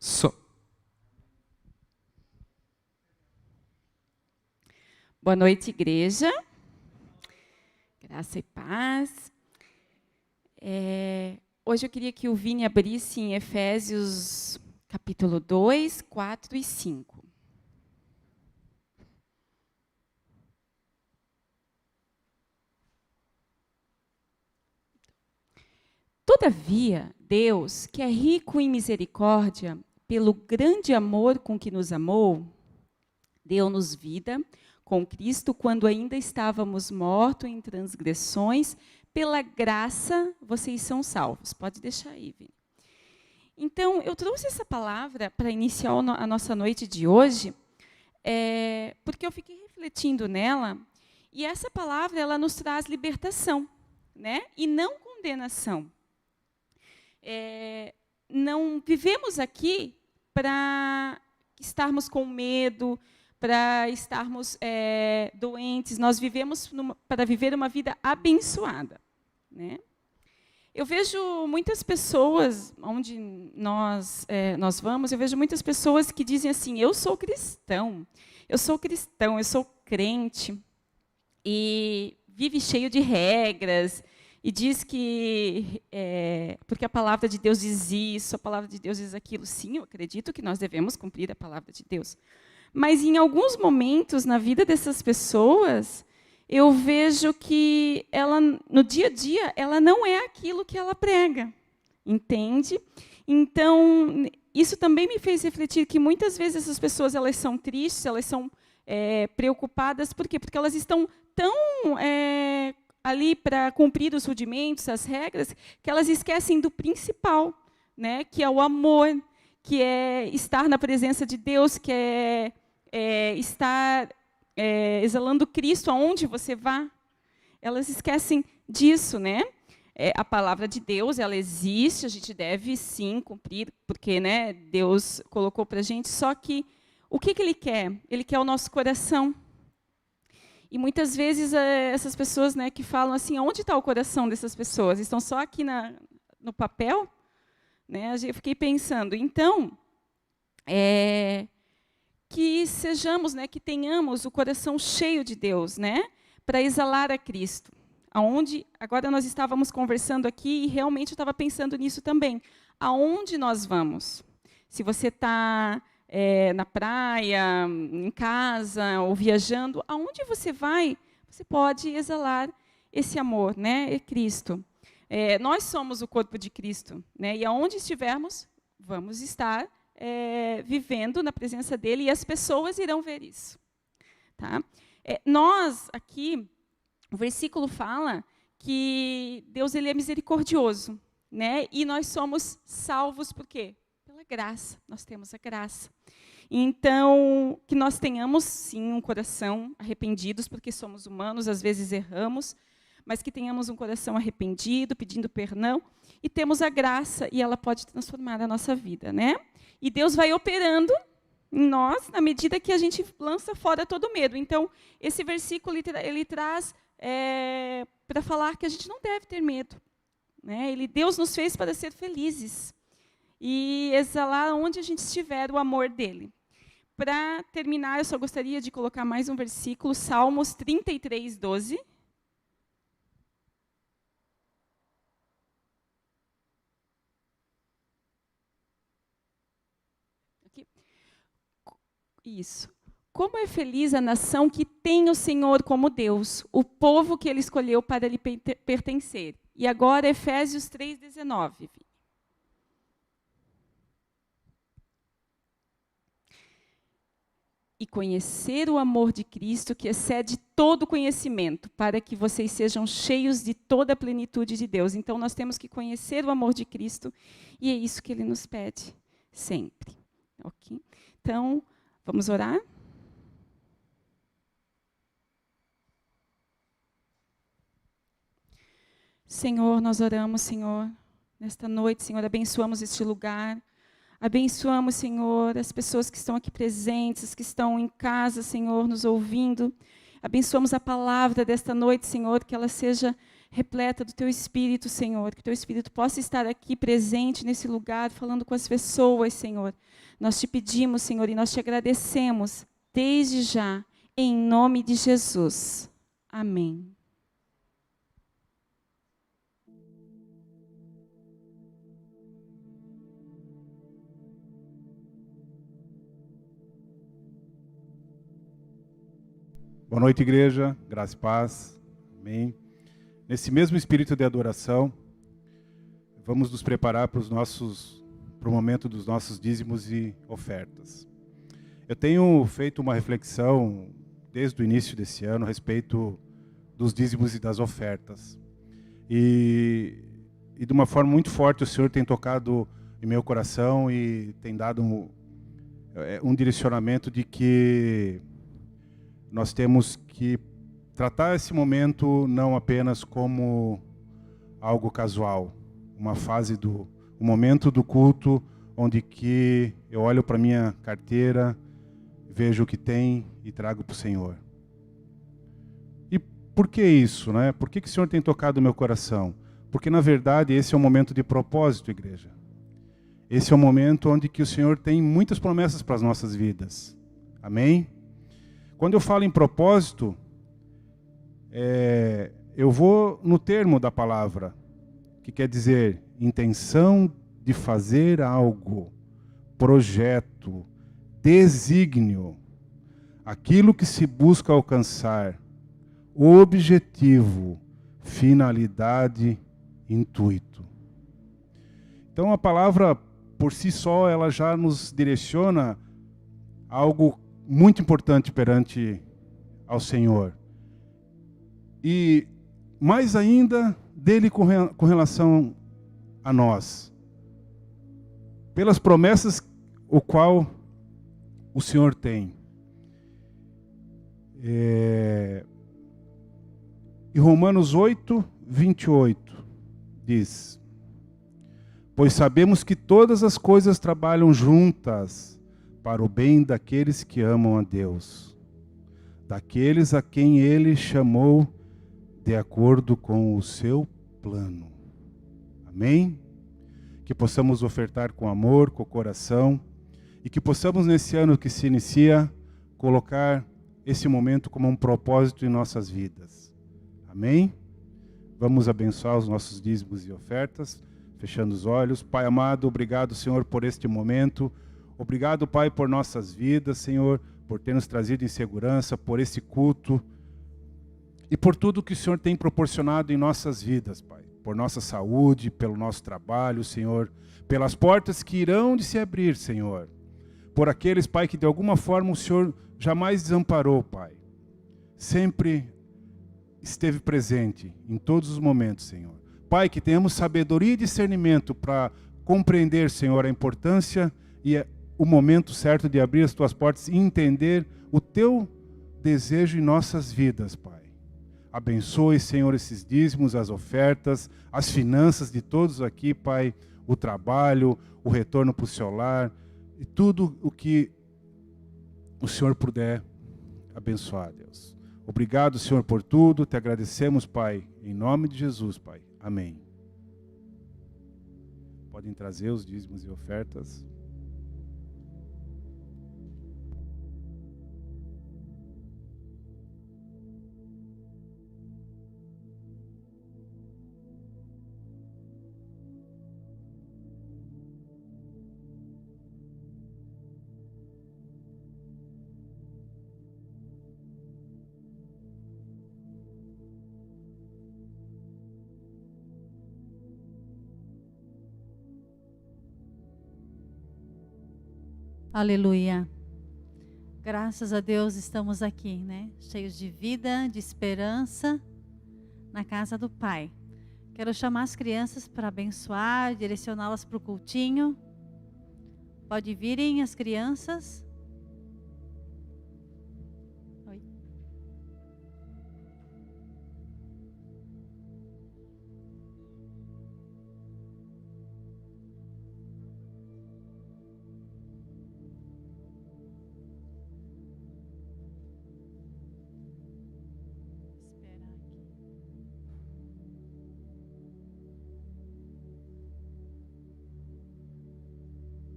Só. Boa noite, igreja. Graça e paz. Hoje eu queria que o Vini abrisse em Efésios capítulo 2, 4 e 5. Todavia, Deus, que é rico em misericórdia, pelo grande amor com que nos amou, deu-nos vida com Cristo quando ainda estávamos mortos em transgressões. Pela graça, vocês são salvos. Pode deixar aí, Vini. Então, eu trouxe essa palavra para iniciar a nossa noite de hoje, porque eu fiquei refletindo nela, e essa palavra ela nos traz libertação, né? E não condenação. Não vivemos aqui para estarmos com medo, para estarmos doentes. Nós vivemos para viver uma vida abençoada, né? Eu vejo muitas pessoas, onde nós vamos, eu vejo muitas pessoas que dizem assim, eu sou cristão, eu sou crente, e vive cheio de regras, e diz que, porque a palavra de Deus diz isso, a palavra de Deus diz aquilo. Sim, eu acredito que nós devemos cumprir a palavra de Deus. Mas, em alguns momentos na vida dessas pessoas, eu vejo que ela, no dia a dia, ela não é aquilo que ela prega, entende? Então, isso também me fez refletir que, muitas vezes, essas pessoas elas são tristes, elas são preocupadas. Por quê? Porque elas estão tão ali para cumprir os rudimentos, as regras, que elas esquecem do principal, né? Que é o amor, que é estar na presença de Deus, que é estar exalando Cristo aonde você vá. Elas esquecem disso, né? A palavra de Deus, ela existe, a gente deve sim cumprir, porque, né, Deus colocou para a gente, só que o que Ele quer? Ele quer o nosso coração. E muitas vezes essas pessoas, né, que falam assim, onde está o coração dessas pessoas? Estão só aqui no papel? Né? Eu fiquei pensando, então, que sejamos, né, que tenhamos o coração cheio de Deus, né, para exalar a Cristo. Agora nós estávamos conversando aqui e realmente eu estava pensando nisso também. Aonde nós vamos? Se você está na praia, em casa ou viajando, aonde você vai, você pode exalar esse amor, né, é Cristo. Nós somos o corpo de Cristo, né, e aonde estivermos, vamos estar vivendo na presença dele, e as pessoas irão ver isso. Tá? Nós, aqui, o versículo fala que Deus ele é misericordioso, né? E nós somos salvos por quê? Pela graça, nós temos a graça. Então, que nós tenhamos, sim, um coração arrependidos, porque somos humanos, às vezes erramos, mas que tenhamos um coração arrependido, pedindo perdão, e temos a graça, e ela pode transformar a nossa vida, né? E Deus vai operando em nós, na medida que a gente lança fora todo medo. Então, esse versículo, ele traz para falar que a gente não deve ter medo, né? Deus nos fez para ser felizes, e exalar onde a gente estiver o amor dele. Para terminar, eu só gostaria de colocar mais um versículo, Salmos 33, 12. Aqui. Isso. Como é feliz a nação que tem o Senhor como Deus, o povo que ele escolheu para lhe pertencer. E agora, Efésios 3, 19. E conhecer o amor de Cristo, que excede todo conhecimento, para que vocês sejam cheios de toda a plenitude de Deus. Então, nós temos que conhecer o amor de Cristo, e é isso que ele nos pede, sempre. Ok? Então, vamos orar? Senhor, nós oramos, Senhor, nesta noite, Senhor, abençoamos este lugar. Abençoamos, Senhor, as pessoas que estão aqui presentes, que estão em casa, Senhor, nos ouvindo. Abençoamos a palavra desta noite, Senhor, que ela seja repleta do Teu Espírito, Senhor, que o Teu Espírito possa estar aqui presente nesse lugar, falando com as pessoas, Senhor. Nós te pedimos, Senhor, e nós te agradecemos desde já, em nome de Jesus. Amém. Boa noite, igreja. Graça e paz. Amém. Nesse mesmo espírito de adoração, vamos nos preparar para o momento dos nossos dízimos e ofertas. Eu tenho feito uma reflexão desde o início desse ano a respeito dos dízimos e das ofertas. E de uma forma muito forte o Senhor tem tocado em meu coração e tem dado um direcionamento de que nós temos que tratar esse momento não apenas como algo casual, uma fase um momento do culto onde que eu olho para minha carteira, vejo o que tem e trago para o Senhor. E por que isso, né? Por que o Senhor tem tocado o meu coração? Porque na verdade esse é um momento de propósito, igreja. Esse é um momento onde que o Senhor tem muitas promessas para as nossas vidas. Amém? Quando eu falo em propósito, eu vou no termo da palavra, que quer dizer intenção de fazer algo, projeto, desígnio, aquilo que se busca alcançar, objetivo, finalidade, intuito. Então a palavra por si só, ela já nos direciona a algo muito importante perante ao Senhor. E mais ainda dele com relação a nós. Pelas promessas o qual o Senhor tem. E Romanos 8, 28 diz: pois sabemos que todas as coisas trabalham juntas para o bem daqueles que amam a Deus, daqueles a quem Ele chamou de acordo com o seu plano. Amém? Que possamos ofertar com amor, com o coração, e que possamos nesse ano que se inicia, colocar esse momento como um propósito em nossas vidas. Amém? Vamos abençoar os nossos dízimos e ofertas, fechando os olhos. Pai amado, obrigado, Senhor, por este momento. Obrigado, Pai, por nossas vidas, Senhor, por ter nos trazido em segurança, por esse culto e por tudo que o Senhor tem proporcionado em nossas vidas, Pai. Por nossa saúde, pelo nosso trabalho, Senhor, pelas portas que irão de se abrir, Senhor. Por aqueles, Pai, que de alguma forma o Senhor jamais desamparou, Pai. Sempre esteve presente em todos os momentos, Senhor. Pai, que tenhamos sabedoria e discernimento para compreender, Senhor, a importância e o momento certo de abrir as Tuas portas e entender o Teu desejo em nossas vidas, Pai. Abençoe, Senhor, esses dízimos, as ofertas, as finanças de todos aqui, Pai, o trabalho, o retorno para o seu lar e tudo o que o Senhor puder abençoar, Deus. Obrigado, Senhor, por tudo. Te agradecemos, Pai, em nome de Jesus, Pai. Amém. Podem trazer os dízimos e ofertas. Aleluia. Graças a Deus estamos aqui, né? Cheios de vida, de esperança, na casa do Pai. Quero chamar as crianças para abençoar, direcioná-las para o cultinho. Pode virem as crianças. Oi. Esperar aqui.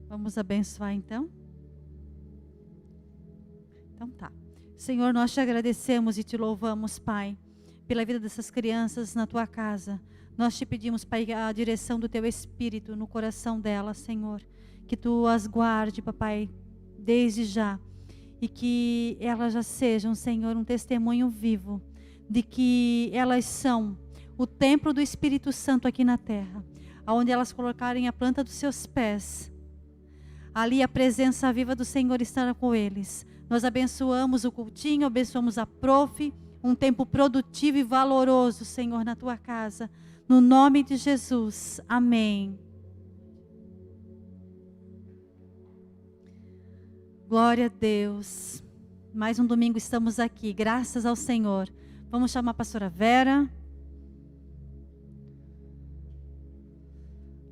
Vamos abençoar então? Então tá. Senhor, nós te agradecemos e te louvamos, Pai, pela vida dessas crianças na tua casa. Nós te pedimos, Pai, a direção do teu Espírito no coração delas, Senhor. Que tu as guarde, Papai, desde já. E que elas já sejam, Senhor, um testemunho vivo de que elas são o templo do Espírito Santo aqui na terra. Onde elas colocarem a planta dos seus pés, ali a presença viva do Senhor estará com eles. Nós abençoamos o cultinho, abençoamos a prof, um tempo produtivo e valoroso, Senhor, na tua casa. No nome de Jesus, amém. Glória a Deus. Mais um domingo estamos aqui, graças ao Senhor. Vamos chamar a pastora Vera.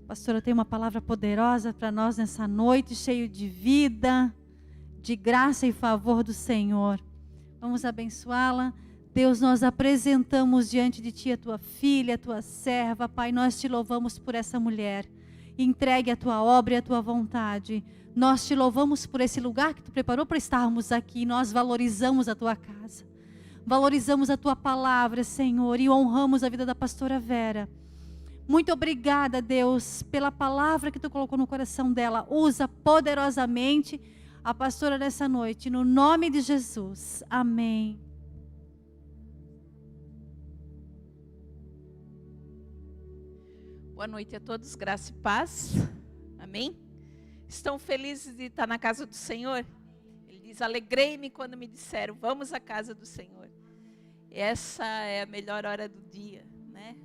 Pastora, tem uma palavra poderosa para nós nessa noite, cheio de vida, de graça e favor do Senhor. Vamos abençoá-la. Deus, nós apresentamos diante de Ti a Tua filha, a Tua serva. Pai, nós Te louvamos por essa mulher. Entregue a Tua obra e a Tua vontade. Nós Te louvamos por esse lugar que Tu preparou para estarmos aqui. Nós valorizamos a Tua casa. Valorizamos a Tua palavra, Senhor, e honramos a vida da pastora Vera. Muito obrigada, Deus, pela palavra que Tu colocou no coração dela. Usa poderosamente a pastora nessa noite, no nome de Jesus. Amém. Boa noite a todos, graça e paz. Amém? Estão felizes de estar na casa do Senhor? Ele diz, alegrei-me quando me disseram, vamos à casa do Senhor. Essa é a melhor hora do dia, né?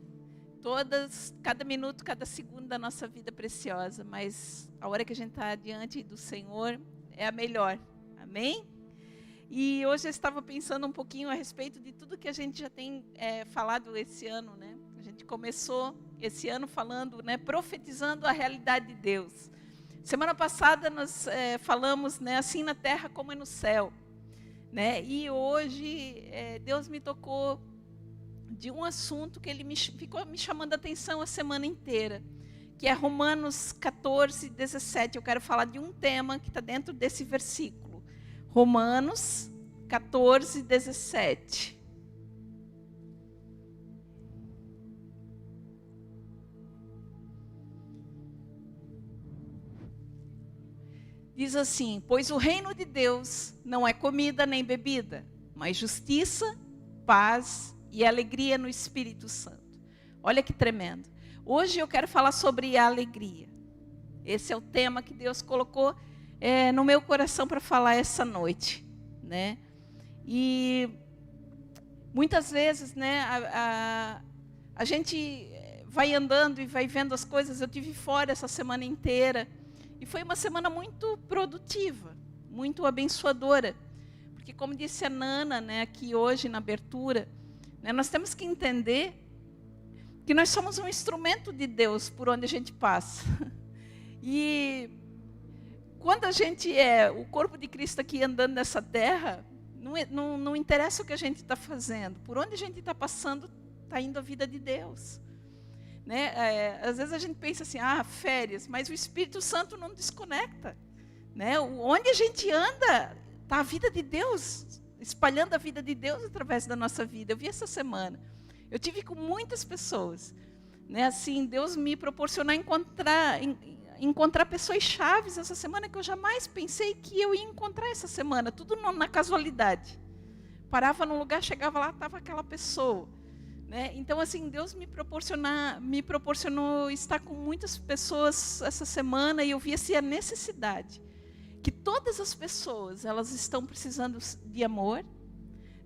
Cada minuto, cada segundo da nossa vida preciosa, mas a hora que a gente está diante do Senhor é a melhor, amém? E hoje eu estava pensando um pouquinho a respeito de tudo que a gente já tem falado esse ano, né? A gente começou esse ano falando, né, profetizando a realidade de Deus. Semana passada nós falamos, né, assim na terra como é no céu, né? E hoje Deus me tocou de um assunto que ele ficou me chamando a atenção a semana inteira, que é Romanos 14, 17. Eu quero falar de um tema que está dentro desse versículo. Romanos 14, 17. Diz assim, pois o reino de Deus não é comida nem bebida, mas justiça, paz e alegria no Espírito Santo. Olha que tremendo. Hoje eu quero falar sobre a alegria. Esse é o tema que Deus colocou no meu coração para falar essa noite, né? E muitas vezes, né, a gente vai andando e vai vendo as coisas. Eu tive fora essa semana inteira e foi uma semana muito produtiva, muito abençoadora, porque como disse a Nana, né, aqui hoje na abertura, né, nós temos que entender que nós somos um instrumento de Deus por onde a gente passa. E quando a gente é o corpo de Cristo aqui andando nessa terra, não interessa o que a gente está fazendo, por onde a gente está passando, está indo a vida de Deus. Né? Às vezes a gente pensa assim, férias, mas o Espírito Santo não desconecta. Né? Onde a gente anda, está a vida de Deus, espalhando a vida de Deus através da nossa vida. Eu vi essa semana, eu tive com muitas pessoas, né? Assim, Deus me proporcionou encontrar pessoas chaves essa semana que eu jamais pensei que eu ia encontrar essa semana, tudo na casualidade. Parava num lugar, chegava lá, estava aquela pessoa. Né? Então, assim, Deus me proporcionou estar com muitas pessoas essa semana e eu vi assim, a necessidade que todas as pessoas, elas estão precisando de amor,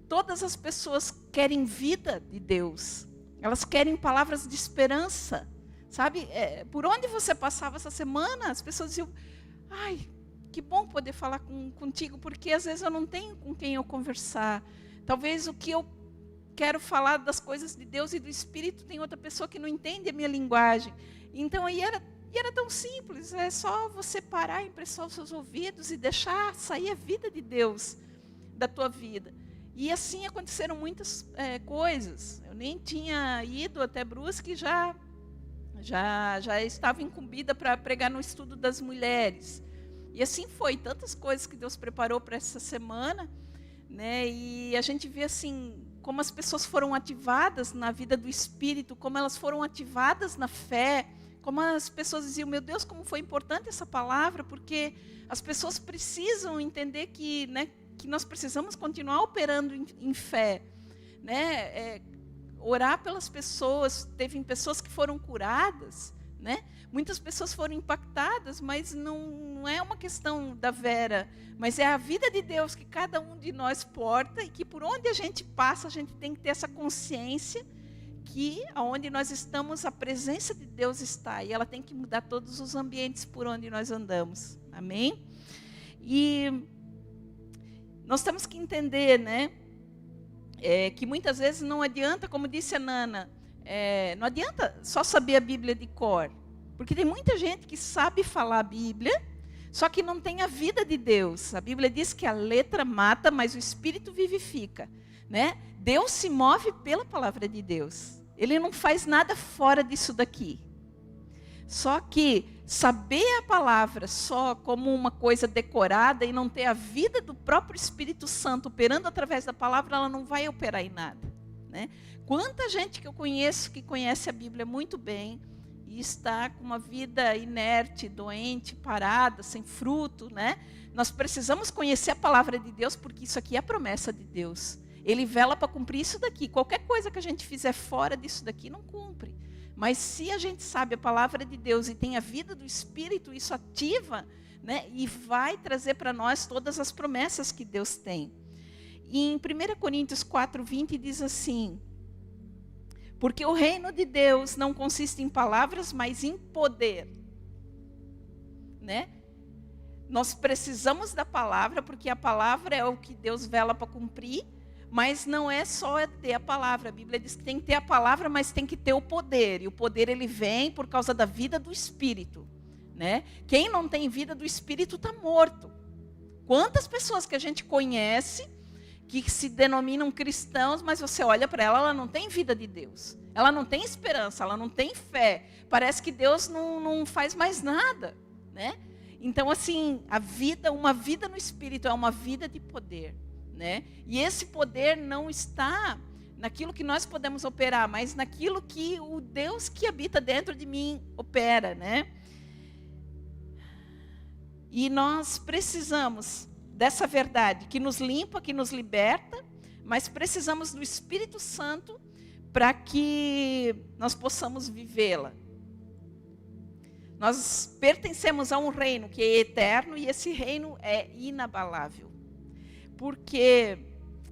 todas as pessoas querem vida de Deus, elas querem palavras de esperança, sabe? Por onde você passava essa semana, as pessoas diziam, ai, que bom poder falar contigo, porque às vezes eu não tenho com quem eu conversar, talvez o que eu quero falar das coisas de Deus e do Espírito, tem outra pessoa que não entende a minha linguagem. Então, aí era tão simples, é só você parar, emprestar os seus ouvidos e deixar sair a vida de Deus da tua vida. E assim aconteceram muitas coisas. Eu nem tinha ido até Brusque, já já estava incumbida para pregar no estudo das mulheres. E assim foi, tantas coisas que Deus preparou para essa semana, né? E a gente vê assim como as pessoas foram ativadas na vida do Espírito, como elas foram ativadas na fé, como as pessoas diziam, meu Deus, como foi importante essa palavra, porque as pessoas precisam entender que, né, que nós precisamos continuar operando em fé, né? Orar pelas pessoas, teve pessoas que foram curadas, né? Muitas pessoas foram impactadas, mas não é uma questão da Vera, mas é a vida de Deus que cada um de nós porta e que por onde a gente passa, a gente tem que ter essa consciência que aonde nós estamos, a presença de Deus está, e ela tem que mudar todos os ambientes por onde nós andamos. Amém? E nós temos que entender, né? Que muitas vezes não adianta, como disse a Nana, não adianta só saber a Bíblia de cor, porque tem muita gente que sabe falar a Bíblia, só que não tem a vida de Deus. A Bíblia diz que a letra mata, mas o Espírito vivifica, né? Deus se move pela palavra de Deus. Ele não faz nada fora disso daqui. Só que saber a palavra só como uma coisa decorada e não ter a vida do próprio Espírito Santo operando através da palavra, ela não vai operar em nada, né? Quanta gente que eu conheço que conhece a Bíblia muito bem e está com uma vida inerte, doente, parada, sem fruto, né? Nós precisamos conhecer a palavra de Deus, porque isso aqui é a promessa de Deus. Ele vela para cumprir isso daqui. Qualquer coisa que a gente fizer fora disso daqui não cumpre. Mas se a gente sabe a palavra de Deus e tem a vida do Espírito, isso ativa, né? E vai trazer para nós todas as promessas que Deus tem. E em 1 Coríntios 4:20 diz assim: porque o reino de Deus não consiste em palavras, mas em poder, né? Nós precisamos da palavra, porque a palavra é o que Deus vela para cumprir, mas não é só ter a palavra. A Bíblia diz que tem que ter a palavra, mas tem que ter o poder. E o poder ele vem por causa da vida do Espírito, né? Quem não tem vida do Espírito está morto. Quantas pessoas que a gente conhece que se denominam cristãos, mas você olha para ela, ela não tem vida de Deus. Ela não tem esperança, ela não tem fé. Parece que Deus não faz mais nada, né? Então, assim, uma vida no Espírito é uma vida de poder, né? E esse poder não está naquilo que nós podemos operar, mas naquilo que o Deus que habita dentro de mim opera, né? E nós precisamos dessa verdade que nos limpa, que nos liberta, mas precisamos do Espírito Santo para que nós possamos vivê-la. Nós pertencemos a um reino que é eterno e esse reino é inabalável. Porque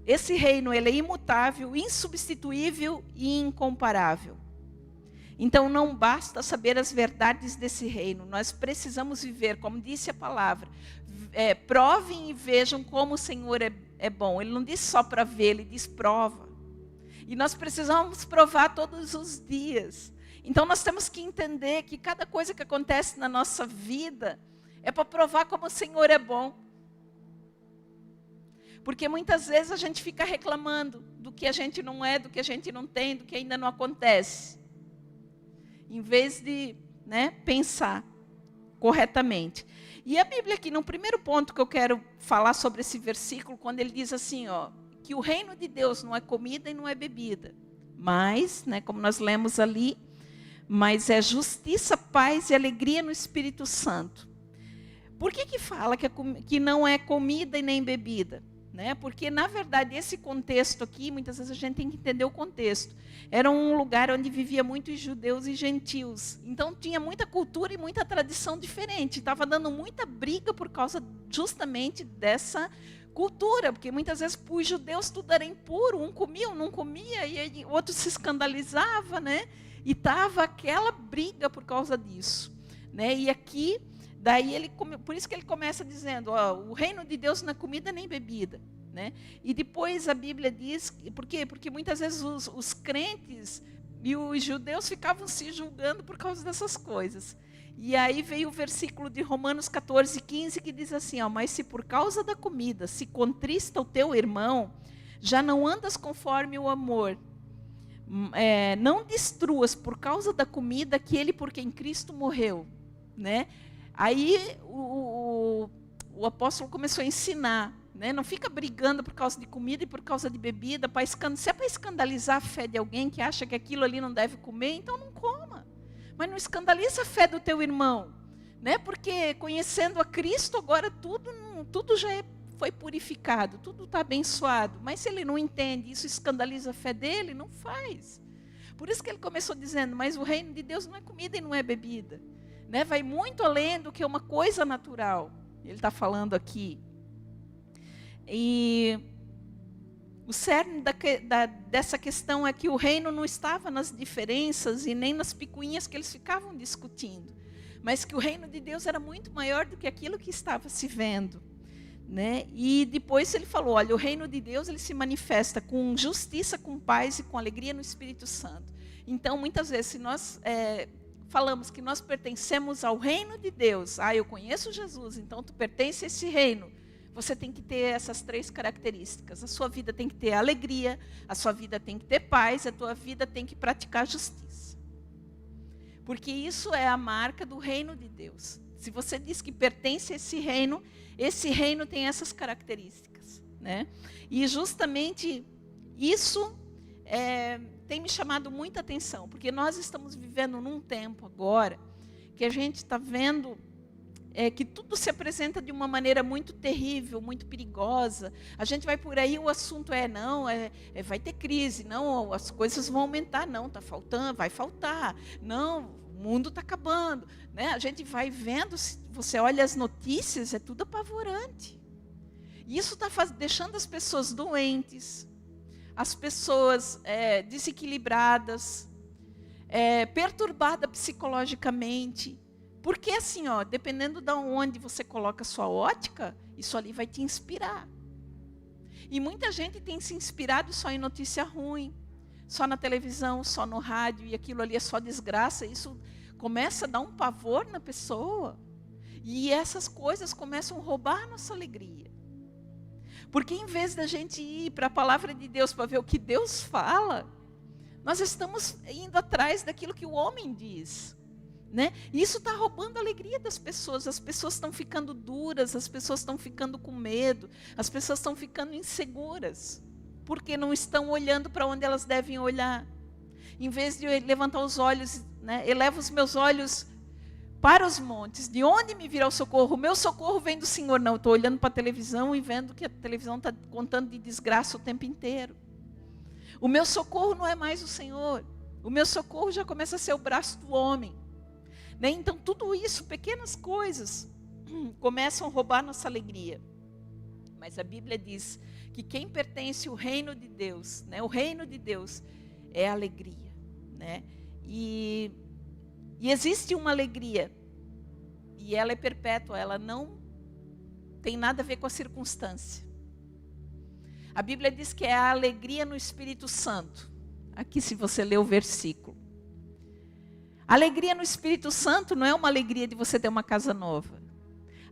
esse reino ele é imutável, insubstituível e incomparável. Então não basta saber as verdades desse reino, nós precisamos viver, como disse a palavra, provem e vejam como o Senhor é bom. Ele não diz só para ver, ele diz prova. E nós precisamos provar todos os dias. Então nós temos que entender que cada coisa que acontece na nossa vida é para provar como o Senhor é bom. Porque muitas vezes a gente fica reclamando do que a gente não é, do que a gente não tem, do que ainda não acontece. Em vez de, né, pensar corretamente. E a Bíblia aqui, no primeiro ponto que eu quero falar sobre esse versículo, quando ele diz assim, ó, que o reino de Deus não é comida e não é bebida, mas, né, como nós lemos ali, mas é justiça, paz e alegria no Espírito Santo. Por que fala que não é comida e nem bebida? Né? Porque, na verdade, esse contexto aqui, muitas vezes a gente tem que entender o contexto. Era um lugar onde vivia muitos judeus e gentios. Então, tinha muita cultura e muita tradição diferente. Estava dando muita briga por causa justamente dessa cultura. Porque, muitas vezes, para os judeus, tudo era impuro. Um comia, um não comia, e outro se escandalizava, né? E estava aquela briga por causa disso. Né? E aqui... Daí por isso que ele começa dizendo, ó, o reino de Deus não é comida nem bebida, né? E depois a Bíblia diz, por quê? Porque muitas vezes os crentes e os judeus ficavam se julgando por causa dessas coisas. E aí veio o versículo de Romanos 14:15 que diz assim, ó, mas se por causa da comida se contrista o teu irmão, já não andas conforme o amor. não destruas por causa da comida aquele por quem Cristo morreu, né? Aí o apóstolo começou a ensinar, né? Não fica brigando por causa de comida e por causa de bebida. Se é para escandalizar a fé de alguém que acha que aquilo ali não deve comer, então não coma. Mas não escandaliza a fé do teu irmão, né? Porque conhecendo a Cristo agora tudo já foi purificado, tudo está abençoado. Mas se ele não entende, isso escandaliza a fé dele, não faz. Por isso que ele começou dizendo, mas o reino de Deus não é comida e não é bebida, né? Vai muito além do que uma coisa natural. Ele está falando aqui. E o cerne dessa questão é que o reino não estava nas diferenças e nem nas picuinhas que eles ficavam discutindo, mas que o reino de Deus era muito maior do que aquilo que estava se vendo, né? E depois ele falou, olha, o reino de Deus ele se manifesta com justiça, com paz e com alegria no Espírito Santo. Então, muitas vezes, se nós falamos que nós pertencemos ao reino de Deus, eu conheço Jesus, então tu pertence a esse reino, você tem que ter essas 3 características. A sua vida tem que ter alegria, a sua vida tem que ter paz, a tua vida tem que praticar justiça. Porque isso é a marca do reino de Deus. Se você diz que pertence a esse reino tem essas características, né? E justamente isso tem me chamado muita atenção, porque nós estamos vivendo num tempo agora que a gente está vendo que tudo se apresenta de uma maneira muito terrível, muito perigosa. A gente vai por aí, o assunto vai ter crise, não, as coisas vão aumentar, não, está faltando, vai faltar, não, o mundo está acabando, né? A gente vai vendo, se você olha as notícias, é tudo apavorante. E isso está deixando as pessoas doentes, as pessoas desequilibradas, perturbadas psicologicamente. Porque assim, dependendo de onde você coloca a sua ótica, isso ali vai te inspirar. E muita gente tem se inspirado só em notícia ruim, só na televisão, só no rádio, e aquilo ali é só desgraça. Isso começa a dar um pavor na pessoa. E essas coisas começam a roubar a nossa alegria. Porque em vez da gente ir para a palavra de Deus para ver o que Deus fala, nós estamos indo atrás daquilo que o homem diz. Né? E isso está roubando a alegria das pessoas. As pessoas estão ficando duras, as pessoas estão ficando com medo, as pessoas estão ficando inseguras, porque não estão olhando para onde elas devem olhar. Em vez de eu levantar os olhos, né, elevo os meus olhos para os montes, de onde me virá o socorro? O meu socorro vem do Senhor. Não, estou olhando para a televisão e vendo que a televisão está contando de desgraça o tempo inteiro. O meu socorro não é mais o Senhor. O meu socorro já começa a ser o braço do homem. Né? Então, tudo isso, pequenas coisas, começam a roubar nossa alegria. Mas a Bíblia diz que quem pertence ao reino de Deus, né? O reino de Deus é alegria. Né? E existe uma alegria, e ela é perpétua, ela não tem nada a ver com a circunstância. A Bíblia diz que é a alegria no Espírito Santo. Aqui, se você ler o versículo. Alegria no Espírito Santo não é uma alegria de você ter uma casa nova.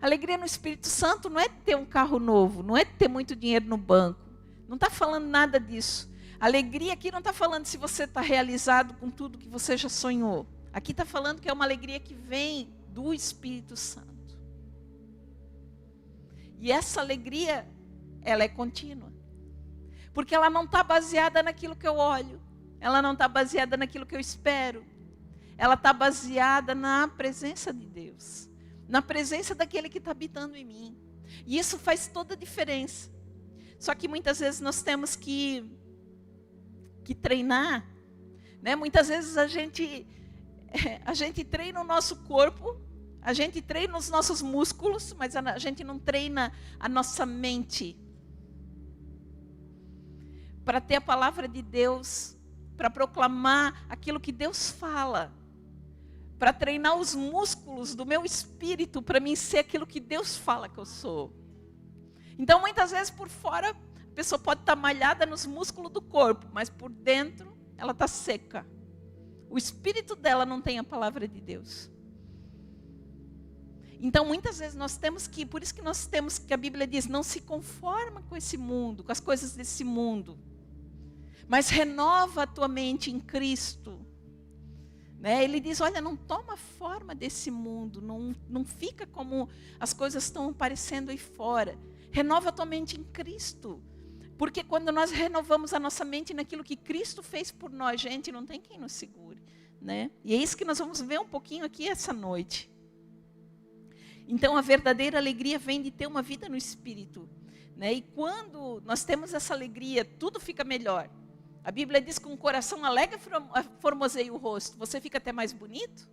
Alegria no Espírito Santo não é ter um carro novo, não é ter muito dinheiro no banco. Não está falando nada disso. Alegria aqui não está falando se você está realizado com tudo que você já sonhou. Aqui está falando que é uma alegria que vem do Espírito Santo. E essa alegria, ela é contínua. Porque ela não está baseada naquilo que eu olho. Ela não está baseada naquilo que eu espero. Ela está baseada na presença de Deus, na presença daquele que está habitando em mim. E isso faz toda a diferença. Só que muitas vezes nós temos que treinar, né? Muitas vezes a gente treina o nosso corpo, a gente treina os nossos músculos, mas a gente não treina a nossa mente para ter a palavra de Deus, para proclamar aquilo que Deus fala, para treinar os músculos do meu espírito, para mim ser aquilo que Deus fala que eu sou. Então, muitas vezes, por fora, a pessoa pode estar malhada nos músculos do corpo, mas por dentro, ela está seca. O espírito dela não tem a palavra de Deus. Então, muitas vezes, por isso que nós temos que a Bíblia diz, não se conforma com esse mundo, com as coisas desse mundo. mas renova a tua mente em Cristo. Né? Ele diz, olha, não toma forma desse mundo, não fica como as coisas estão aparecendo aí fora. Renova a tua mente em Cristo. Porque quando nós renovamos a nossa mente naquilo que Cristo fez por nós, gente, não tem quem nos segure. Né? E é isso que nós vamos ver um pouquinho aqui essa noite. Então, a verdadeira alegria vem de ter uma vida no Espírito. Né? E quando nós temos essa alegria, tudo fica melhor. A Bíblia diz que um coração alegre formoseia o rosto. Você fica até mais bonito.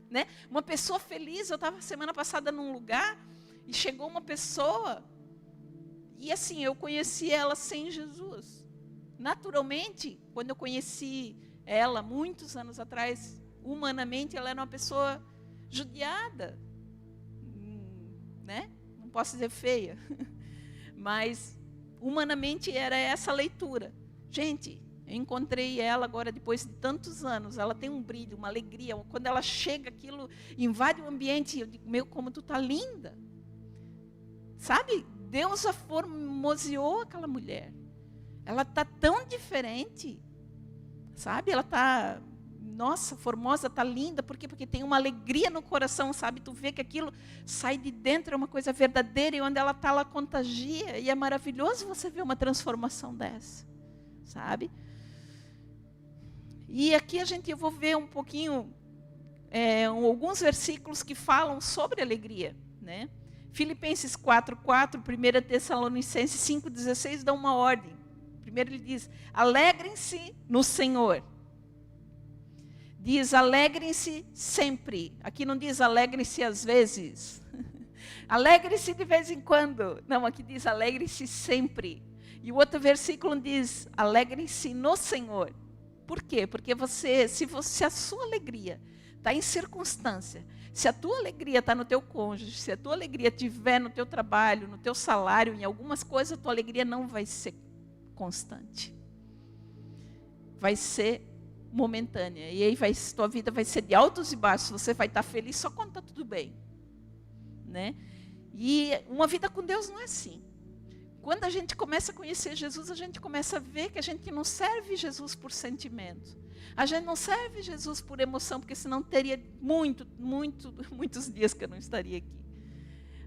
Né? Uma pessoa feliz, eu estava semana passada num lugar e chegou uma pessoa e assim, eu conheci ela sem Jesus. Naturalmente, quando eu conheci ela muitos anos atrás, humanamente ela era uma pessoa judiada. Né? Não posso dizer feia. Mas humanamente era essa leitura. Gente, eu encontrei ela agora depois de tantos anos. Ela tem um brilho, uma alegria. Quando ela chega, aquilo invade o ambiente. Eu digo, meu, como tu tá linda. Sabe? Deus a formoseou aquela mulher. Ela tá tão diferente. Sabe? Ela tá, nossa, formosa, tá linda. Por quê? Porque tem uma alegria no coração, sabe? Tu vê que aquilo sai de dentro, é uma coisa verdadeira. E onde ela tá, ela contagia. E é maravilhoso você ver uma transformação dessa. Sabe? E aqui eu vou ver um pouquinho, alguns versículos que falam sobre alegria. Né? Filipenses 4:4, 1 Tessalonicenses 5:16 dão uma ordem. Primeiro ele diz, alegrem-se no Senhor. Diz, alegrem-se sempre. Aqui não diz alegrem-se às vezes. Alegre-se de vez em quando. Não, aqui diz alegrem-se sempre. E o outro versículo diz, alegrem-se no Senhor. Por quê? Porque se a sua alegria está em circunstância, se a tua alegria está no teu cônjuge, se a tua alegria estiver no teu trabalho, no teu salário, em algumas coisas, a tua alegria não vai ser constante. Vai ser momentânea. E aí tua vida vai ser de altos e baixos. Você vai estar feliz só quando está tudo bem. Né? E uma vida com Deus não é assim. Quando a gente começa a conhecer Jesus, a gente começa a ver que a gente não serve Jesus por sentimento. A gente não serve Jesus por emoção, porque senão teria muitos dias que eu não estaria aqui.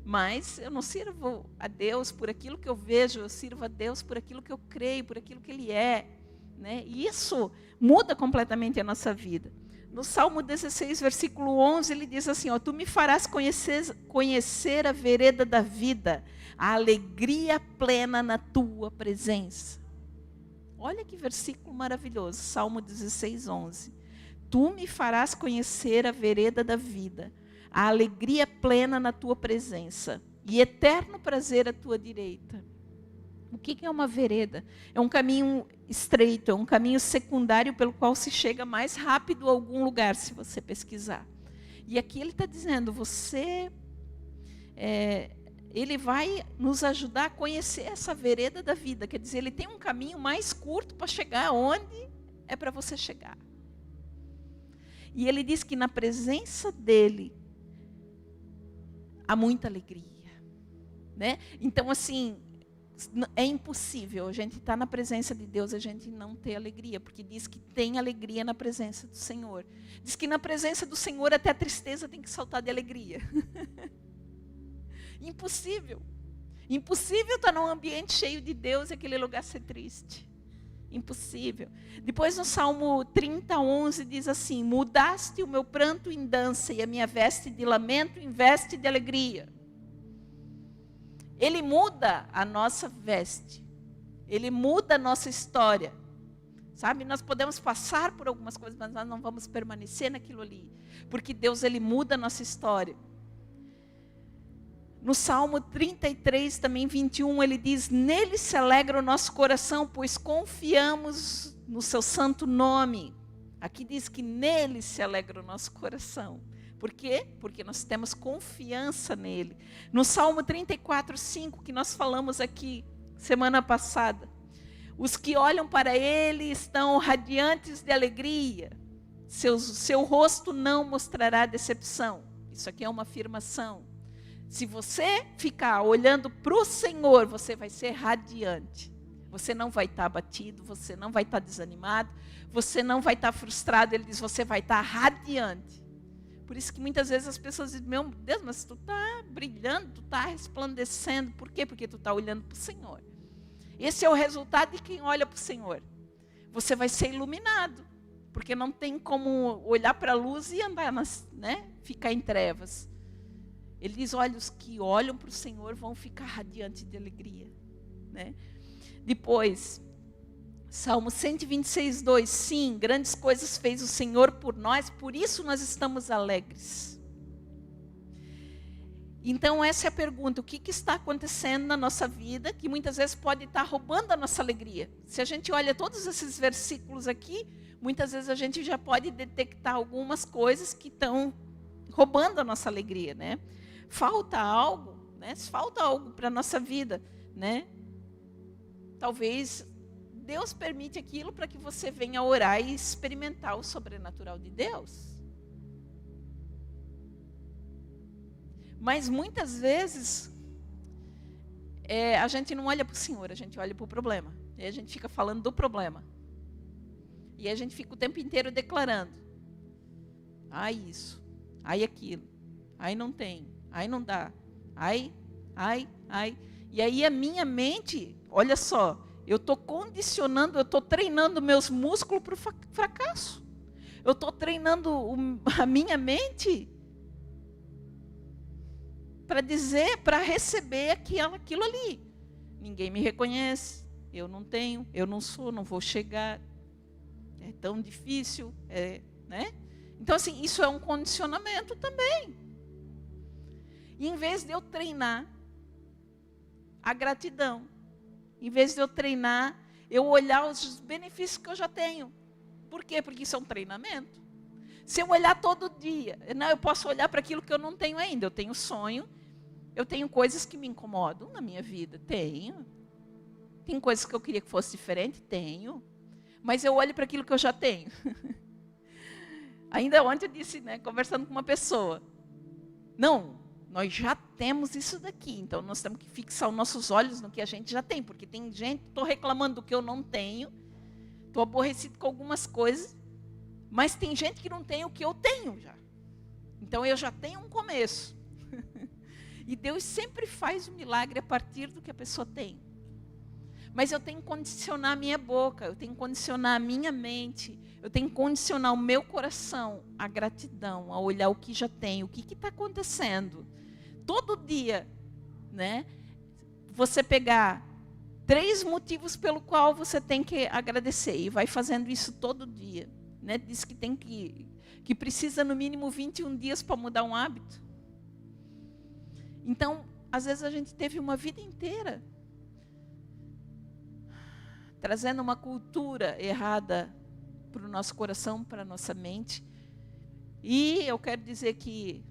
Mas eu não sirvo a Deus por aquilo que eu vejo, eu sirvo a Deus por aquilo que eu creio, por aquilo que Ele é. Né? E isso muda completamente a nossa vida. No Salmo 16, versículo 11, ele diz assim, tu me farás conhecer a vereda da vida, a alegria plena na tua presença. Olha que versículo maravilhoso, Salmo 16, 11. Tu me farás conhecer a vereda da vida, a alegria plena na tua presença, e eterno prazer à tua direita. O que é uma vereda? É um caminho estreito, é um caminho secundário pelo qual se chega mais rápido a algum lugar, se você pesquisar. E aqui ele está dizendo, ele vai nos ajudar a conhecer essa vereda da vida. Quer dizer, ele tem um caminho mais curto para chegar onde é para você chegar. E ele diz que na presença dele há muita alegria. Né? Então, assim, é impossível a gente estar na presença de Deus e a gente não ter alegria, porque diz que tem alegria na presença do Senhor. Diz que na presença do Senhor até a tristeza tem que saltar de alegria. Impossível. Impossível estar num ambiente cheio de Deus e aquele lugar ser triste. Impossível. Depois no Salmo 30, 11 diz assim, mudaste o meu pranto em dança e a minha veste de lamento em veste de alegria. Ele muda a nossa veste. Ele muda a nossa história. Sabe, nós podemos passar por algumas coisas, mas nós não vamos permanecer naquilo ali. Porque Deus, Ele muda a nossa história. No Salmo 33, também 21, ele diz, nele se alegra o nosso coração, pois confiamos no seu santo nome. Aqui diz que nele se alegra o nosso coração. Por quê? Porque nós temos confiança nele. No Salmo 34, 5, que nós falamos aqui semana passada, os que olham para ele estão radiantes de alegria, seu rosto não mostrará decepção. Isso aqui é uma afirmação. Se você ficar olhando para o Senhor, você vai ser radiante. Você não vai estar abatido, você não vai estar desanimado, você não vai estar frustrado. Ele diz, você vai estar radiante. Por isso que muitas vezes as pessoas dizem, meu Deus, mas tu está brilhando, tu está resplandecendo. Por quê? Porque tu está olhando para o Senhor. Esse é o resultado de quem olha para o Senhor. Você vai ser iluminado, porque não tem como olhar para a luz e andar, ficar em trevas. Ele diz, olha, os que olham para o Senhor vão ficar radiantes de alegria. Né? Depois, Salmo 126, 2. Sim, grandes coisas fez o Senhor por nós, por isso nós estamos alegres. Então essa é a pergunta, o que está acontecendo na nossa vida, que muitas vezes pode estar roubando a nossa alegria. Se a gente olha todos esses versículos aqui, muitas vezes a gente já pode detectar algumas coisas que estão roubando a nossa alegria, né? Falta algo, né? Falta algo para a nossa vida, né? Talvez Deus permite aquilo para que você venha orar e experimentar o sobrenatural de Deus. Mas muitas vezes a gente não olha para o Senhor, a gente olha para o problema. E a gente fica falando do problema. E a gente fica o tempo inteiro declarando. Ai isso, ai aquilo, ai não tem, ai não dá, ai. E aí a minha mente, olha só, eu estou condicionando, eu estou treinando meus músculos para o fracasso. Eu estou treinando a minha mente para dizer, para receber aquilo ali. Ninguém me reconhece, eu não tenho, eu não sou, não vou chegar. É tão difícil, né? Então, assim, isso é um condicionamento também. E em vez de eu treinar a gratidão, em vez de eu treinar, eu olhar os benefícios que eu já tenho. Por quê? Porque isso é um treinamento. Se eu olhar todo dia, eu posso olhar para aquilo que eu não tenho ainda. Eu tenho sonho, eu tenho coisas que me incomodam na minha vida. Tenho. Tem coisas que eu queria que fosse diferente? Tenho. Mas eu olho para aquilo que eu já tenho. Ainda ontem eu disse, conversando com uma pessoa. Não, nós já temos isso daqui. Então nós temos que fixar os nossos olhos no que a gente já tem. Porque tem gente, estou reclamando do que eu não tenho. Estou aborrecido com algumas coisas. Mas tem gente que não tem o que eu tenho já. Então eu já tenho um começo. E Deus sempre faz um milagre a partir do que a pessoa tem. Mas eu tenho que condicionar a minha boca, eu tenho que condicionar a minha mente, eu tenho que condicionar o meu coração à gratidão, a olhar o que já tenho, o que está acontecendo. Todo dia, você pegar 3 motivos pelo qual você tem que agradecer, e vai fazendo isso todo dia. Diz que tem que precisa no mínimo 21 dias para mudar um hábito. Então, às vezes a gente teve uma vida inteira trazendo uma cultura errada para o nosso coração, para a nossa mente. E eu quero dizer que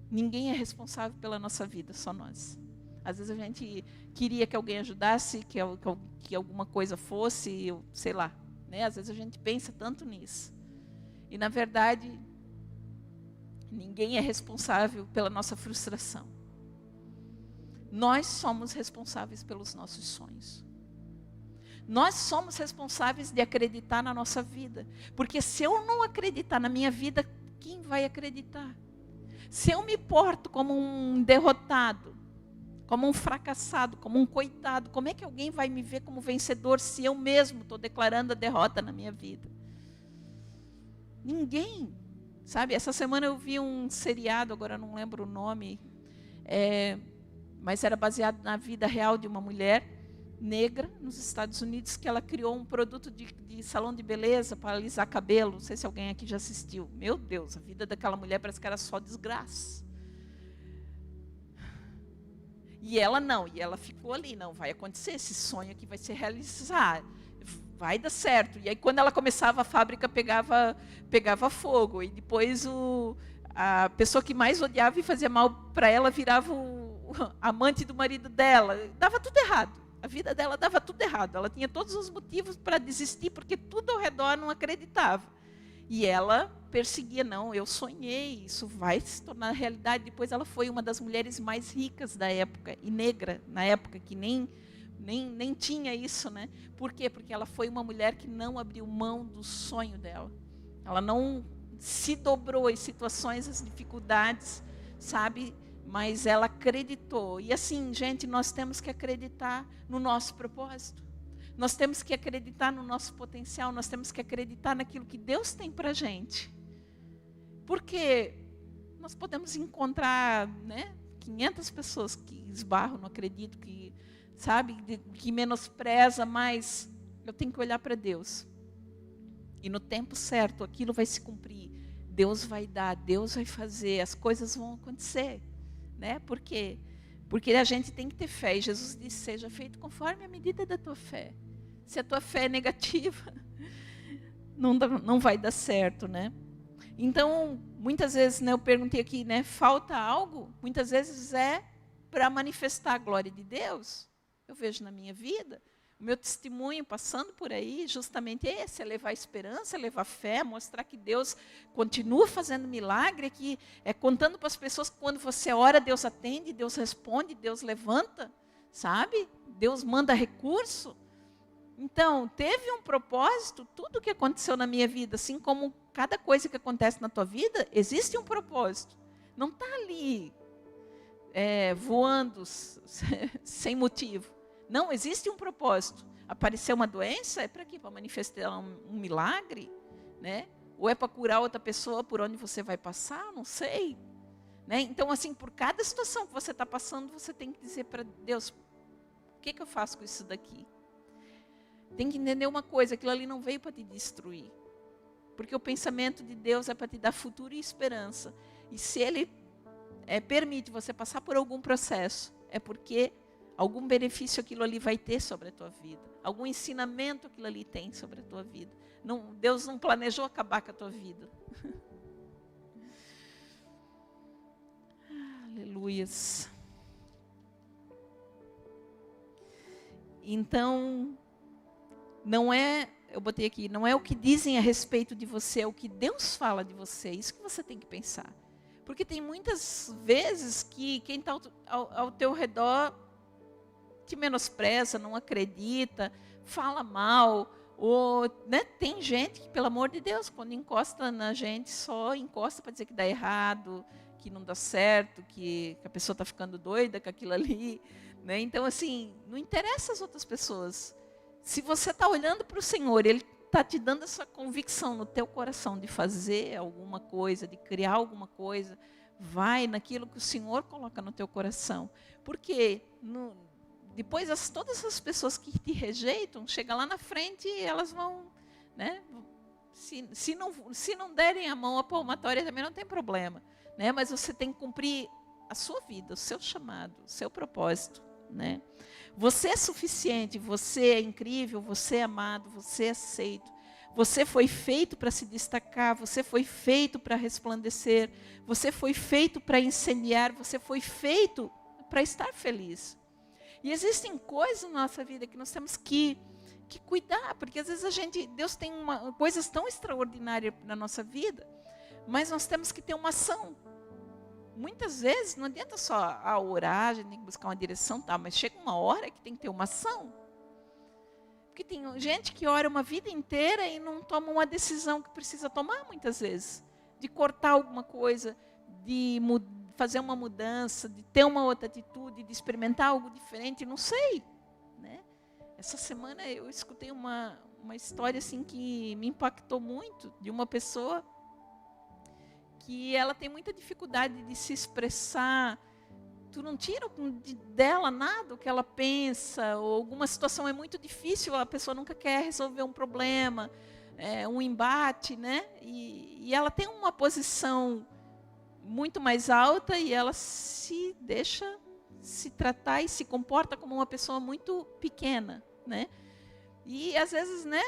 ninguém é responsável pela nossa vida, só nós. Às vezes a gente queria que alguém ajudasse, que alguma coisa fosse, sei lá. Às vezes a gente pensa tanto nisso. E, na verdade, ninguém é responsável pela nossa frustração. Nós somos responsáveis pelos nossos sonhos. Nós somos responsáveis de acreditar na nossa vida. Porque se eu não acreditar na minha vida, quem vai acreditar? Se eu me porto como um derrotado, como um fracassado, como um coitado, como é que alguém vai me ver como vencedor se eu mesmo estou declarando a derrota na minha vida? Ninguém. Sabe, essa semana eu vi um seriado, agora não lembro o nome, mas era baseado na vida real de uma mulher negra nos Estados Unidos, que ela criou um produto de salão de beleza para alisar cabelo. Não sei se alguém aqui já assistiu. Meu Deus, a vida daquela mulher parece que era só desgraça. E ela não, e ela ficou ali, não, vai acontecer, esse sonho aqui vai se realizar, vai dar certo. E aí quando ela começava, a fábrica pegava fogo, e depois a pessoa que mais odiava e fazia mal para ela virava o amante do marido dela. Dava tudo errado. A vida dela dava tudo errado. Ela tinha todos os motivos para desistir, porque tudo ao redor não acreditava. E ela perseguia, não, eu sonhei, isso vai se tornar realidade. Depois ela foi uma das mulheres mais ricas da época, e negra na época, que nem nem tinha isso, né? Por quê? Porque ela foi uma mulher que não abriu mão do sonho dela. Ela não se dobrou em situações, as dificuldades, sabe? Mas ela acreditou. E assim, gente, nós temos que acreditar no nosso propósito. Nós temos que acreditar no nosso potencial. Nós temos que acreditar naquilo que Deus tem para a gente. Porque nós podemos encontrar, né, 500 pessoas que esbarram, não acredito, que, sabe, que menospreza, mas eu tenho que olhar para Deus. E no tempo certo, aquilo vai se cumprir. Deus vai dar, Deus vai fazer, as coisas vão acontecer. Né? Por quê? Porque a gente tem que ter fé. E Jesus disse, seja feito conforme a medida da tua fé. Se a tua fé é negativa, não vai dar certo, né? Então, muitas vezes, né, eu perguntei aqui, né, falta algo? Muitas vezes é para manifestar a glória de Deus. Eu vejo na minha vida, o meu testemunho passando por aí, justamente esse, é levar esperança, é levar fé, mostrar que Deus continua fazendo milagre, que é contando para as pessoas que quando você ora, Deus atende, Deus responde, Deus levanta, sabe? Deus manda recurso. Então, teve um propósito, tudo que aconteceu na minha vida, assim como cada coisa que acontece na tua vida, existe um propósito. Não está ali voando sem motivo. Não, existe um propósito. Apareceu uma doença, é para quê? Para manifestar um milagre? Né? Ou é para curar outra pessoa por onde você vai passar? Não sei. Né? Então, assim, por cada situação que você está passando, você tem que dizer para Deus, o que eu faço com isso daqui? Tem que entender uma coisa, aquilo ali não veio para te destruir. Porque o pensamento de Deus é para te dar futuro e esperança. E se Ele permite você passar por algum processo, é porque algum benefício aquilo ali vai ter sobre a tua vida. Algum ensinamento aquilo ali tem sobre a tua vida. Não, Deus não planejou acabar com a tua vida. Aleluias. Então, não é, eu botei aqui, não é o que dizem a respeito de você, é o que Deus fala de você. É isso que você tem que pensar. Porque tem muitas vezes que quem está ao teu redor te menospreza, não acredita, fala mal, ou, né, tem gente que, pelo amor de Deus, quando encosta na gente, só encosta para dizer que dá errado, que não dá certo, que a pessoa está ficando doida com aquilo ali. Né? Então, assim, não interessa as outras pessoas. Se você está olhando para o Senhor, Ele está te dando essa convicção no teu coração de fazer alguma coisa, de criar alguma coisa, vai naquilo que o Senhor coloca no teu coração. Porque depois todas as pessoas que te rejeitam, chega lá na frente e elas vão, né? Se não derem a mão à palmatória também não tem problema, né? Mas você tem que cumprir a sua vida, o seu chamado, o seu propósito, né? Você é suficiente, você é incrível, você é amado, você é aceito. Você foi feito para se destacar, você foi feito para resplandecer, você foi feito para incendiar, você foi feito para estar feliz. E existem coisas na nossa vida que nós temos que cuidar, porque às vezes Deus tem coisas tão extraordinárias na nossa vida, mas nós temos que ter uma ação. Muitas vezes não adianta só orar, a gente tem que buscar uma direção, tá, mas chega uma hora que tem que ter uma ação. Porque tem gente que ora uma vida inteira e não toma uma decisão que precisa tomar muitas vezes. De cortar alguma coisa, de fazer uma mudança, de ter uma outra atitude, de experimentar algo diferente, não sei. Né? Essa semana eu escutei uma história assim que me impactou muito, de uma pessoa que ela tem muita dificuldade de se expressar. Tu não tira dela nada o que ela pensa, ou alguma situação é muito difícil, a pessoa nunca quer resolver um problema, um embate, né? E ela tem uma posição muito mais alta e ela se deixa se tratar e se comporta como uma pessoa muito pequena, né? E às vezes, né,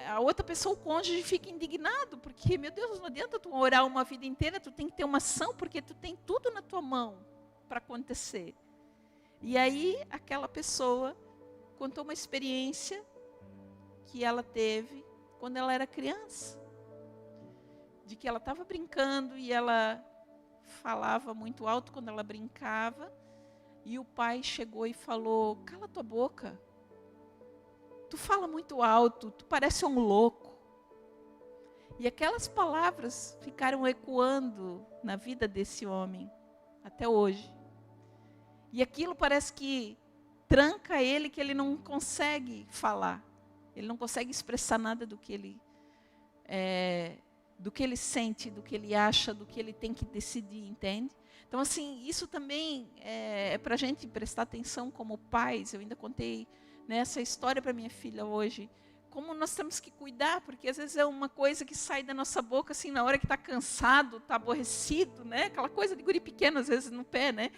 a outra pessoa, o cônjuge, fica indignado, porque, meu Deus, não adianta tu orar uma vida inteira, tu tem que ter uma ação, porque tu tem tudo na tua mão para acontecer. E aí, aquela pessoa contou uma experiência que ela teve quando ela era criança. De que ela estava brincando e ela falava muito alto quando ela brincava. E o pai chegou e falou: cala tua boca. Tu fala muito alto, tu parece um louco. E aquelas palavras ficaram ecoando na vida desse homem, até hoje. E aquilo parece que tranca ele, que ele não consegue falar. Ele não consegue expressar nada do que ele sente, do que ele acha, do que ele tem que decidir, entende? Então, assim, isso também é para a gente prestar atenção como pais. Eu ainda contei, né, essa história para minha filha hoje. Como nós temos que cuidar, porque às vezes é uma coisa que sai da nossa boca, assim, na hora que está cansado, está aborrecido, né? Aquela coisa de guri pequeno, às vezes, no pé, né?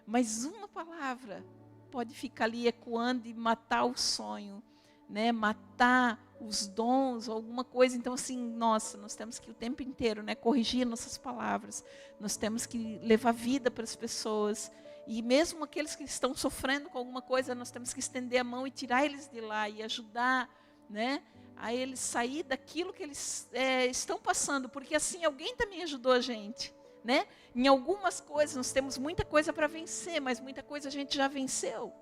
Mas uma palavra pode ficar ali ecoando e matar o sonho, né? Matar os dons, alguma coisa. Então, assim, nossa, nós temos que o tempo inteiro, né, corrigir nossas palavras. Nós temos que levar vida para as pessoas. E mesmo aqueles que estão sofrendo com alguma coisa, nós temos que estender a mão e tirar eles de lá e ajudar, né, a eles sair daquilo que eles estão passando. Porque assim, alguém também ajudou a gente, né? Em algumas coisas, nós temos muita coisa para vencer, mas muita coisa a gente já venceu,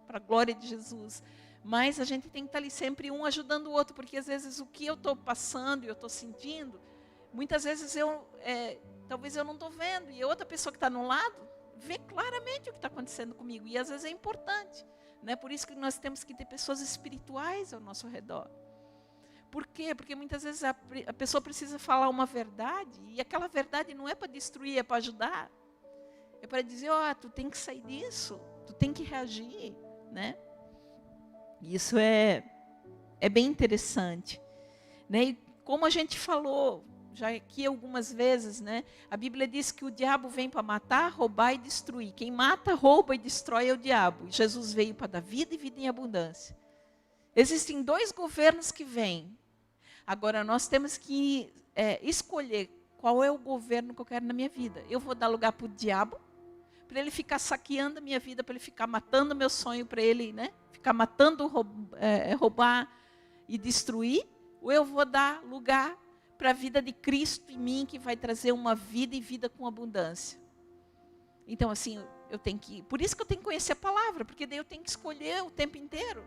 para a glória de Jesus. Mas a gente tem que estar ali sempre um ajudando o outro, porque às vezes o que eu estou passando e eu estou sentindo, muitas vezes talvez eu não estou vendo, e a outra pessoa que está no lado vê claramente o que está acontecendo comigo, e às vezes é importante, né? Por isso que nós temos que ter pessoas espirituais ao nosso redor. Por quê? Porque muitas vezes a pessoa precisa falar uma verdade, e aquela verdade não é para destruir, é para ajudar. É para dizer, tu tem que sair disso, tu tem que reagir, né? Isso é bem interessante, né? E como a gente falou já aqui algumas vezes, né? A Bíblia diz que o diabo vem para matar, roubar e destruir. Quem mata, rouba e destrói é o diabo. Jesus veio para dar vida e vida em abundância. Existem 2 governos que vêm. Agora, nós temos que escolher qual é o governo que eu quero na minha vida. Eu vou dar lugar para o diabo, para ele ficar saqueando a minha vida, para ele ficar matando o meu sonho, para ele, né, ficar matando, roubar e destruir, ou eu vou dar lugar para a vida de Cristo em mim, que vai trazer uma vida e vida com abundância. Então, assim, por isso que eu tenho que conhecer a palavra, porque daí eu tenho que escolher o tempo inteiro.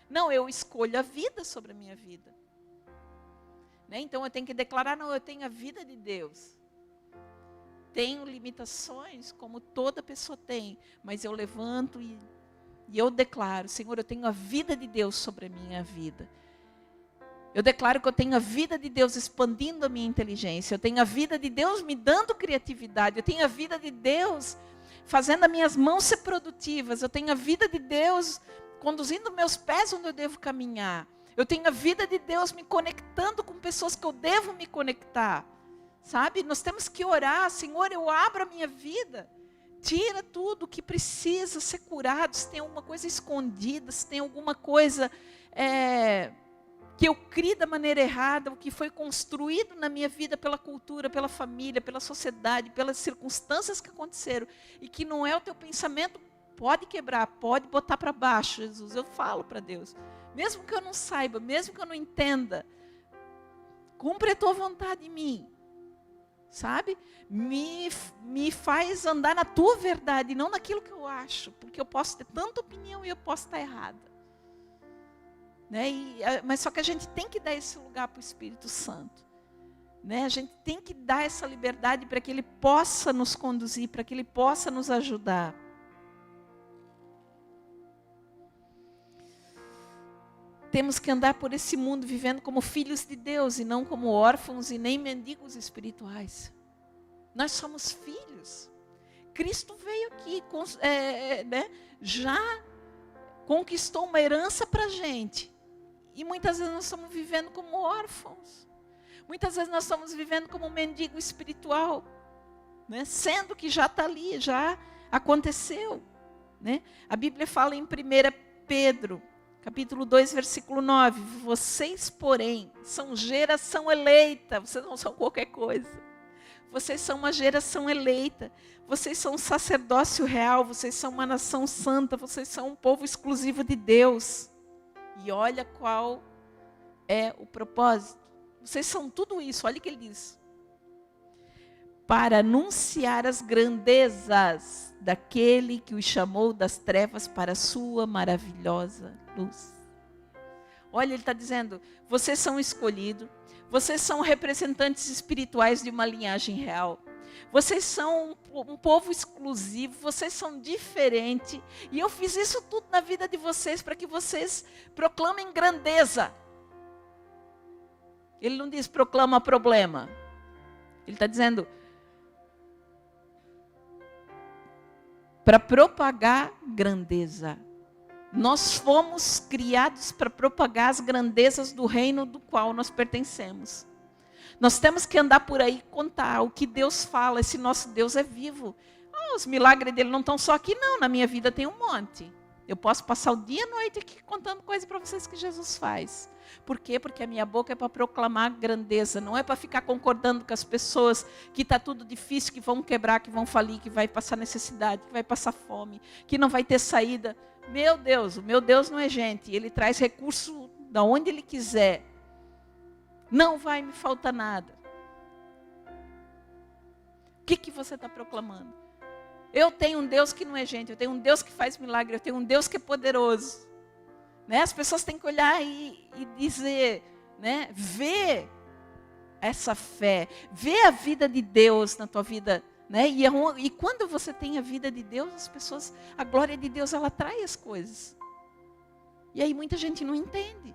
Não, eu escolho a vida sobre a minha vida. Né? Então, eu tenho que declarar, não, eu tenho a vida de Deus. Tenho limitações, como toda pessoa tem, mas eu levanto e eu declaro, Senhor, eu tenho a vida de Deus sobre a minha vida. Eu declaro que eu tenho a vida de Deus expandindo a minha inteligência. Eu tenho a vida de Deus me dando criatividade. Eu tenho a vida de Deus fazendo as minhas mãos ser produtivas. Eu tenho a vida de Deus conduzindo meus pés onde eu devo caminhar. Eu tenho a vida de Deus me conectando com pessoas que eu devo me conectar. Sabe? Nós temos que orar. Senhor, eu abro a minha vida. Tira tudo que precisa ser curado. Se tem alguma coisa escondida, se tem alguma coisa que eu criei da maneira errada, o que foi construído na minha vida pela cultura, pela família, pela sociedade, pelas circunstâncias que aconteceram, e que não é o teu pensamento, pode quebrar, pode botar para baixo, Jesus. Eu falo para Deus. Mesmo que eu não saiba, mesmo que eu não entenda, cumpre a tua vontade em mim. Sabe? Me faz andar na tua verdade, não naquilo que eu acho, porque eu posso ter tanta opinião e eu posso estar errada. Né? Mas só que a gente tem que dar esse lugar para o Espírito Santo. Né? A gente tem que dar essa liberdade para que Ele possa nos conduzir, para que Ele possa nos ajudar. Temos que andar por esse mundo vivendo como filhos de Deus e não como órfãos e nem mendigos espirituais. Nós somos filhos. Cristo veio aqui, né, já conquistou uma herança para a gente. E muitas vezes nós estamos vivendo como órfãos. Muitas vezes nós estamos vivendo como um mendigo espiritual. Né? Sendo que já está ali, já aconteceu. Né? A Bíblia fala em 1 Pedro, capítulo 2, versículo 9. Vocês, porém, são geração eleita. Vocês não são qualquer coisa. Vocês são uma geração eleita. Vocês são um sacerdócio real. Vocês são uma nação santa. Vocês são um povo exclusivo de Deus. E olha qual é o propósito. Vocês são tudo isso. Olha o que ele diz. para anunciar as grandezas daquele que os chamou das trevas para a sua maravilhosa luz. Olha, ele está dizendo, vocês são escolhidos, vocês são representantes espirituais de uma linhagem real. Vocês são um povo exclusivo, vocês são diferentes. E eu fiz isso tudo na vida de vocês para que vocês proclamem grandeza. Ele não diz proclama problema. Ele está dizendo para propagar grandeza. Nós fomos criados para propagar as grandezas do reino do qual nós pertencemos. Nós temos que andar por aí e contar o que Deus fala. Esse nosso Deus é vivo. Os milagres dele não estão só aqui, não. Na minha vida tem um monte. Eu posso passar o dia e a noite aqui contando coisas para vocês que Jesus faz. Por quê? Porque a minha boca é para proclamar grandeza. Não é para ficar concordando com as pessoas que está tudo difícil, que vão quebrar, que vão falir, que vai passar necessidade, que vai passar fome, que não vai ter saída. Meu Deus, o meu Deus não é gente. Ele traz recurso de onde Ele quiser. Não vai me faltar nada. O que você está proclamando? Eu tenho um Deus que não é gente. Eu tenho um Deus que faz milagre. Eu tenho um Deus que é poderoso. Né? As pessoas têm que olhar e dizer, né? Ver essa fé. Ver a vida de Deus na tua vida. Né? E quando você tem a vida de Deus, as pessoas, a glória de Deus, ela atrai as coisas. E aí muita gente não entende.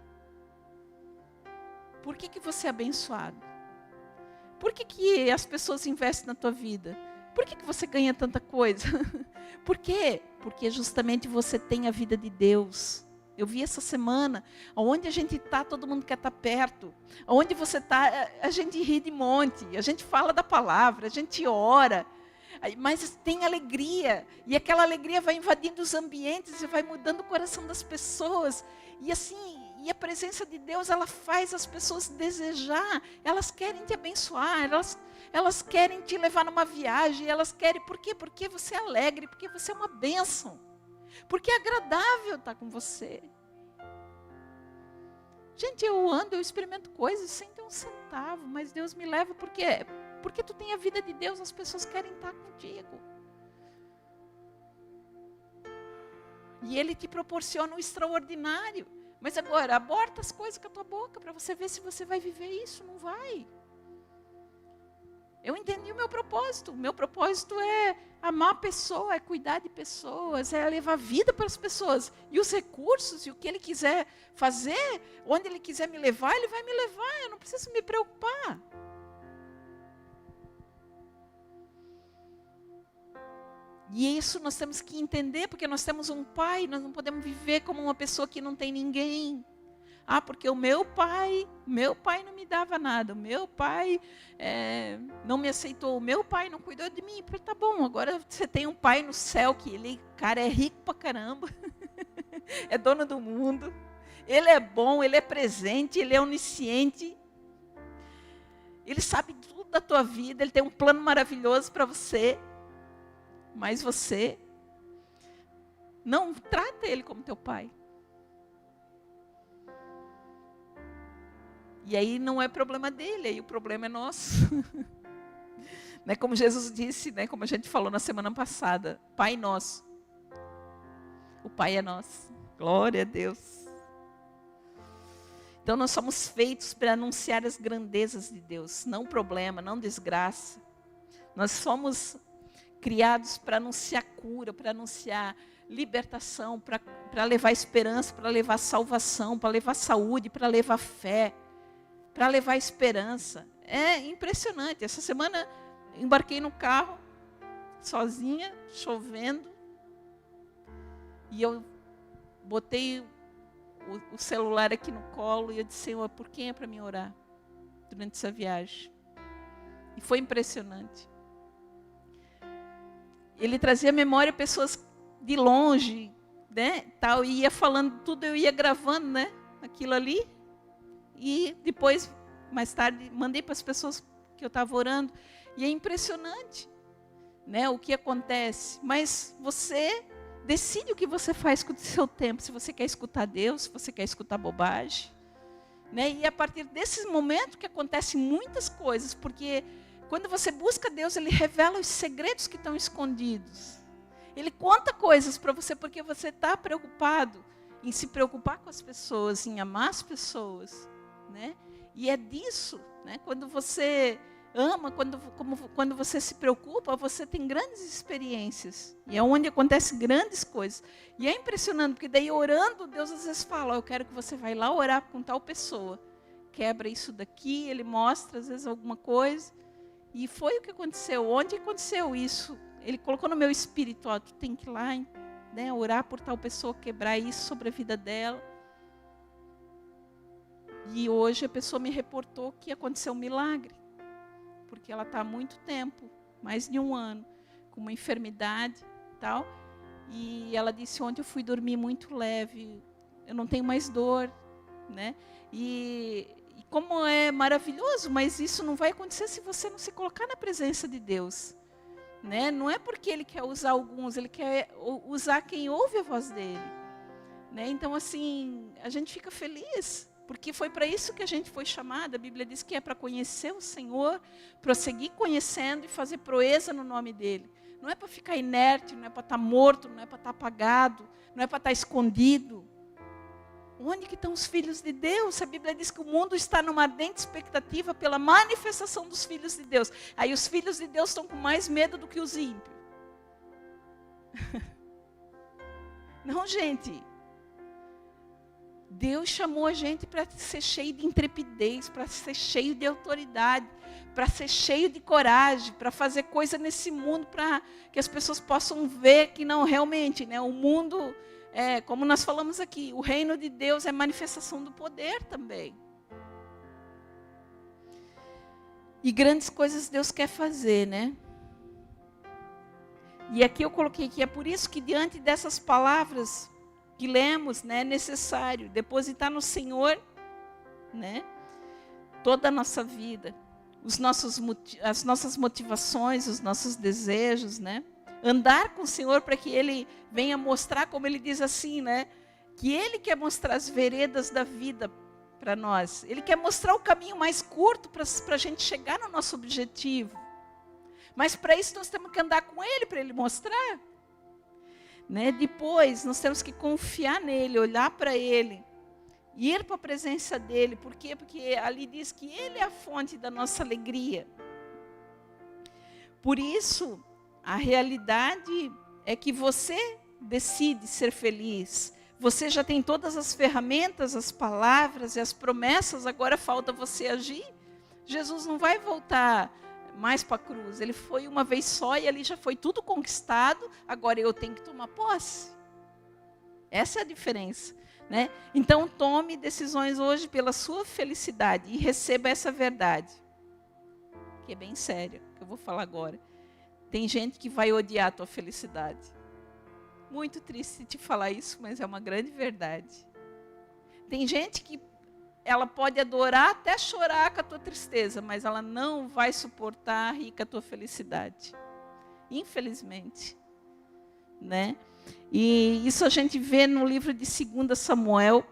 Por que você é abençoado? Por que as pessoas investem na tua vida? Por que você ganha tanta coisa? Por quê? Porque justamente você tem a vida de Deus. Eu vi essa semana, onde a gente está, todo mundo quer estar perto. Onde você está, a gente ri de monte, a gente fala da palavra, a gente ora. Mas tem alegria, e aquela alegria vai invadindo os ambientes e vai mudando o coração das pessoas. E assim, e a presença de Deus, ela faz as pessoas desejar, elas querem te abençoar, elas querem te levar numa viagem, elas querem, por quê? Porque você é alegre, porque você é uma bênção. Porque é agradável estar com você. Gente, eu experimento coisas sem ter um centavo, mas Deus me leva porque tu tem a vida de Deus, as pessoas querem estar contigo. E Ele te proporciona o extraordinário. Mas agora, aborta as coisas com a tua boca para você ver se você vai viver isso. Não vai. Eu entendi o meu propósito. O meu propósito é amar a pessoa, é cuidar de pessoas, é levar vida para as pessoas. E os recursos, e o que Ele quiser fazer, onde Ele quiser me levar, Ele vai me levar. Eu não preciso me preocupar. E isso nós temos que entender, porque nós temos um pai, nós não podemos viver como uma pessoa que não tem ninguém. Porque o meu pai não me dava nada, o meu pai não me aceitou, o meu pai não cuidou de mim. Tá bom, agora você tem um pai no céu que ele, cara, é rico pra caramba, é dono do mundo, ele é bom, ele é presente, ele é onisciente, ele sabe tudo da tua vida, ele tem um plano maravilhoso para você, mas você não trata ele como teu pai. E aí não é problema dele, aí o problema é nosso. Né? Como Jesus disse, né? Como a gente falou na semana passada, Pai nosso. O Pai é nosso. Glória a Deus. Então nós somos feitos para anunciar as grandezas de Deus, não problema, não desgraça. Nós somos criados para anunciar cura, para anunciar libertação, para levar esperança, para levar salvação, para levar saúde, para levar fé, para levar esperança. É impressionante. Essa semana embarquei no carro, sozinha, chovendo, e eu botei o celular aqui no colo e eu disse, Senhor, por quem é para mim orar durante essa viagem? E foi impressionante. Ele trazia à memória pessoas de longe, né, tal, e ia falando tudo, eu ia gravando, né, aquilo ali, e depois, mais tarde, mandei para as pessoas que eu estava orando, e é impressionante, né, o que acontece, mas você decide o que você faz com o seu tempo, se você quer escutar Deus, se você quer escutar bobagem, né, e a partir desse momento que acontecem muitas coisas, porque Quando você busca Deus, Ele revela os segredos que estão escondidos. Ele conta coisas para você porque você está preocupado em se preocupar com as pessoas, em amar as pessoas, né? E é disso, né? Quando você ama, quando você se preocupa, você tem grandes experiências. E é onde acontecem grandes coisas. E é impressionante, porque daí orando, Deus às vezes fala, eu quero que você vá lá orar com tal pessoa. Quebra isso daqui, Ele mostra às vezes alguma coisa. E foi o que aconteceu. Onde aconteceu isso? Ele colocou no meu espírito, ó, tu tem que ir lá, né, orar por tal pessoa, quebrar isso sobre a vida dela. E hoje a pessoa me reportou que aconteceu um milagre. Porque ela está há muito tempo, mais de 1 ano, com uma enfermidade e tal. E ela disse, ontem eu fui dormir muito leve, eu não tenho mais dor, né? E como é maravilhoso, mas isso não vai acontecer se você não se colocar na presença de Deus. Né? Não é porque Ele quer usar alguns, Ele quer usar quem ouve a voz dEle. Né? Então, assim, a gente fica feliz, porque foi para isso que a gente foi chamada. A Bíblia diz que é para conhecer o Senhor, prosseguir conhecendo e fazer proeza no nome dEle. Não é para ficar inerte, não é para estar morto, não é para estar apagado, não é para estar escondido. Onde que estão os filhos de Deus? A Bíblia diz que o mundo está numa ardente expectativa pela manifestação dos filhos de Deus. Aí os filhos de Deus estão com mais medo do que os ímpios. Não, gente. Deus chamou a gente para ser cheio de intrepidez, para ser cheio de autoridade, para ser cheio de coragem, para fazer coisa nesse mundo, para que as pessoas possam ver que não realmente, né, o mundo... como nós falamos aqui, o reino de Deus é manifestação do poder também. E grandes coisas Deus quer fazer, né? E aqui eu coloquei que é por isso que diante dessas palavras que lemos, né, é necessário depositar no Senhor, né, toda a nossa vida, as nossas motivações, os nossos desejos, né? Andar com o Senhor para que Ele venha mostrar, como Ele diz assim, né? Que Ele quer mostrar as veredas da vida para nós. Ele quer mostrar o caminho mais curto para a gente chegar no nosso objetivo. Mas para isso nós temos que andar com Ele, para Ele mostrar. Né? Depois nós temos que confiar nele, olhar para Ele, ir para a presença dEle. Por quê? Porque ali diz que Ele é a fonte da nossa alegria. Por isso... a realidade é que você decide ser feliz. Você já tem todas as ferramentas, as palavras e as promessas, agora falta você agir. Jesus não vai voltar mais para a cruz. Ele foi uma vez só e ali já foi tudo conquistado, agora eu tenho que tomar posse. Essa é a diferença. Né? Então tome decisões hoje pela sua felicidade e receba essa verdade. Que é bem séria, que eu vou falar agora. Tem gente que vai odiar a tua felicidade. Muito triste te falar isso, mas é uma grande verdade. Tem gente que ela pode adorar até chorar com a tua tristeza, mas ela não vai suportar rir com a tua felicidade. Infelizmente. Né? E isso a gente vê no livro de 2 Samuel.